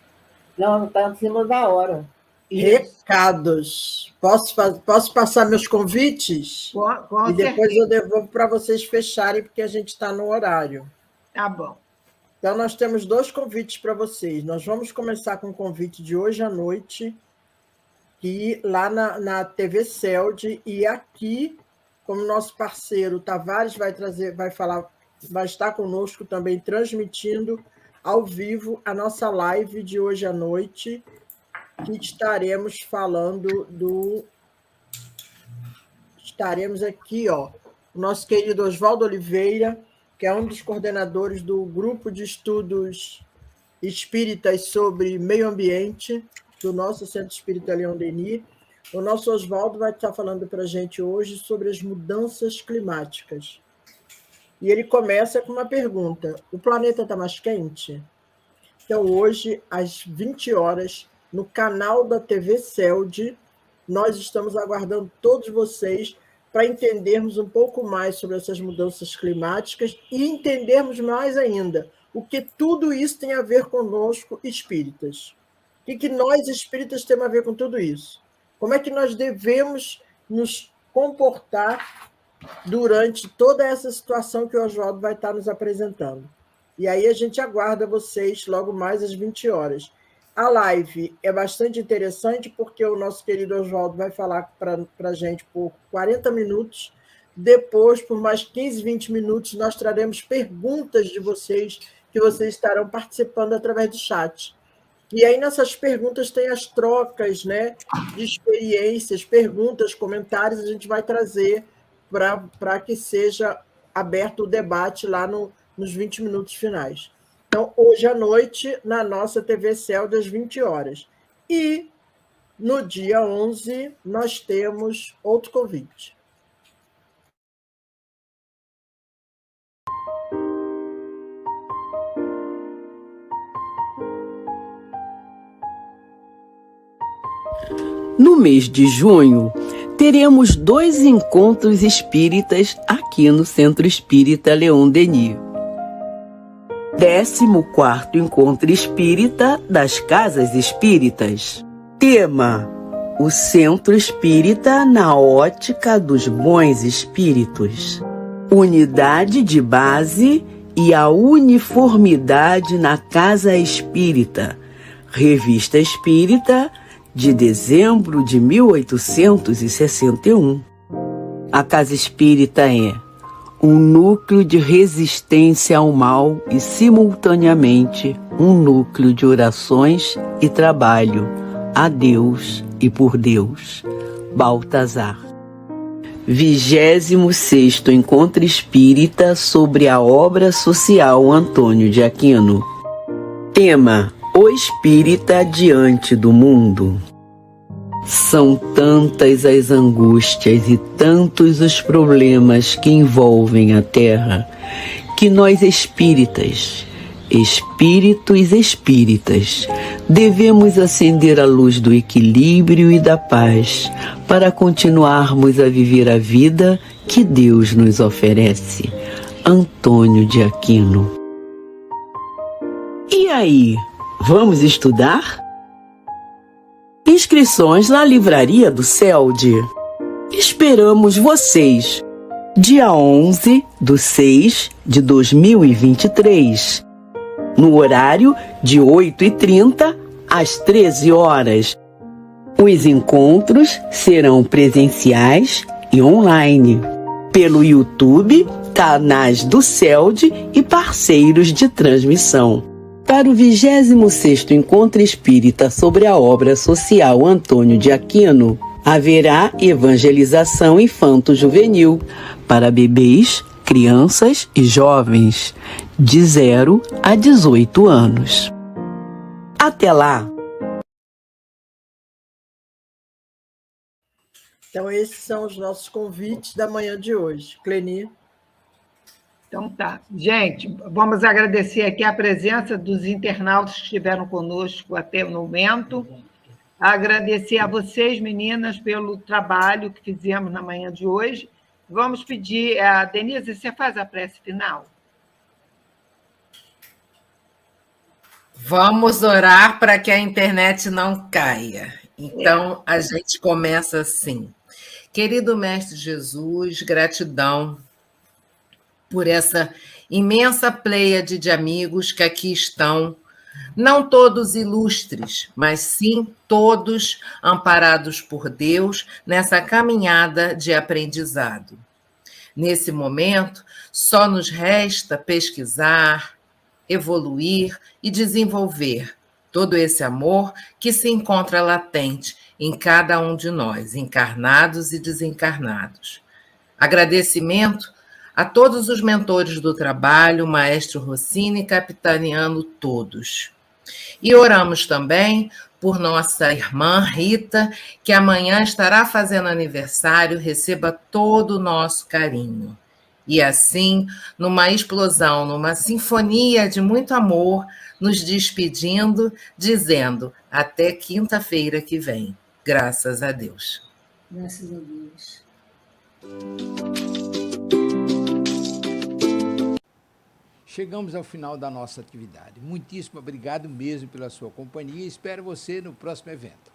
Não, está acima da hora. Recados. Posso passar meus convites? Com e depois certeza. eu devolvo para vocês fecharem, porque a gente está no horário. Tá bom. Então, nós temos 2 convites para vocês. Nós vamos começar com o convite de hoje à noite, e lá na TV CELD, e aqui, como nosso parceiro Tavares vai estar conosco também transmitindo ao vivo a nossa live de hoje à noite, que estaremos falando Estaremos aqui, ó, o nosso querido Oswaldo Oliveira, que é um dos coordenadores do Grupo de Estudos Espíritas sobre Meio Ambiente, do nosso Centro Espírita Leon Denis. O nosso Oswaldo vai estar falando para a gente hoje sobre as mudanças climáticas. E ele começa com uma pergunta: o planeta está mais quente? Então, hoje, às 20 horas, no canal da TV CELD, nós estamos aguardando todos vocês para entendermos um pouco mais sobre essas mudanças climáticas e entendermos mais ainda o que tudo isso tem a ver conosco, espíritas. O que nós, espíritas, temos a ver com tudo isso? Como é que nós devemos nos comportar durante toda essa situação que o Oswaldo vai estar nos apresentando? E aí a gente aguarda vocês logo mais às 20 horas. A live é bastante interessante porque o nosso querido Oswaldo vai falar para a gente por 40 minutos. Depois, por mais 15, 20 minutos, nós traremos perguntas de vocês, que vocês estarão participando através do chat. E aí, nessas perguntas, tem as trocas, né, de experiências, perguntas, comentários, a gente vai trazer para que seja aberto o debate lá nos 20 minutos finais. Então, hoje à noite, na nossa TV CELD, às 20 horas. E, no dia 11, nós temos outro convite. No mês de junho, teremos 2 encontros espíritas aqui no Centro Espírita Leon Denis. 14º Encontro Espírita das Casas Espíritas. Tema: o Centro Espírita na ótica dos bons espíritos. Unidade de base e a uniformidade na Casa Espírita. Revista Espírita, de dezembro de 1861. A Casa Espírita é um núcleo de resistência ao mal e, simultaneamente, um núcleo de orações e trabalho a Deus e por Deus. Baltazar. 26º Encontro Espírita sobre a obra social Antônio de Aquino. Tema: o espírita diante do mundo. São tantas as angústias e tantos os problemas que envolvem a Terra, que nós espíritas, espíritos espíritas, devemos acender a luz do equilíbrio e da paz para continuarmos a viver a vida que Deus nos oferece. Antônio de Aquino. E aí, vamos estudar? Inscrições na Livraria do CELD. Esperamos vocês, dia 11/6/2023, no horário de 8h30 às 13 horas. Os encontros serão presenciais e online, pelo YouTube, canais do CELD e parceiros de transmissão. Para o 26º Encontro Espírita sobre a obra social Antônio de Aquino, haverá evangelização infanto-juvenil para bebês, crianças e jovens de 0 a 18 anos. Até lá! Então, esses são os nossos convites da manhã de hoje. Cleni. Então tá. Gente, vamos agradecer aqui a presença dos internautas que estiveram conosco até o momento. Agradecer a vocês, meninas, pelo trabalho que fizemos na manhã de hoje. Vamos pedir... Denise, você faz a prece final? Vamos orar para que a internet não caia. Então, a gente começa assim. Querido Mestre Jesus, gratidão por essa imensa pleiade de amigos que aqui estão, não todos ilustres, mas sim todos amparados por Deus nessa caminhada de aprendizado. Nesse momento, só nos resta pesquisar, evoluir e desenvolver todo esse amor que se encontra latente em cada um de nós, encarnados e desencarnados. Agradecimento a todos os mentores do trabalho, Maestro Rossini, capitaneando todos. E oramos também por nossa irmã Rita, que amanhã estará fazendo aniversário, receba todo o nosso carinho. E assim, numa explosão, numa sinfonia de muito amor, nos despedindo, dizendo até quinta-feira que vem. Graças a Deus. Graças a Deus. Chegamos ao final da nossa atividade. Muitíssimo obrigado mesmo pela sua companhia e espero você no próximo evento.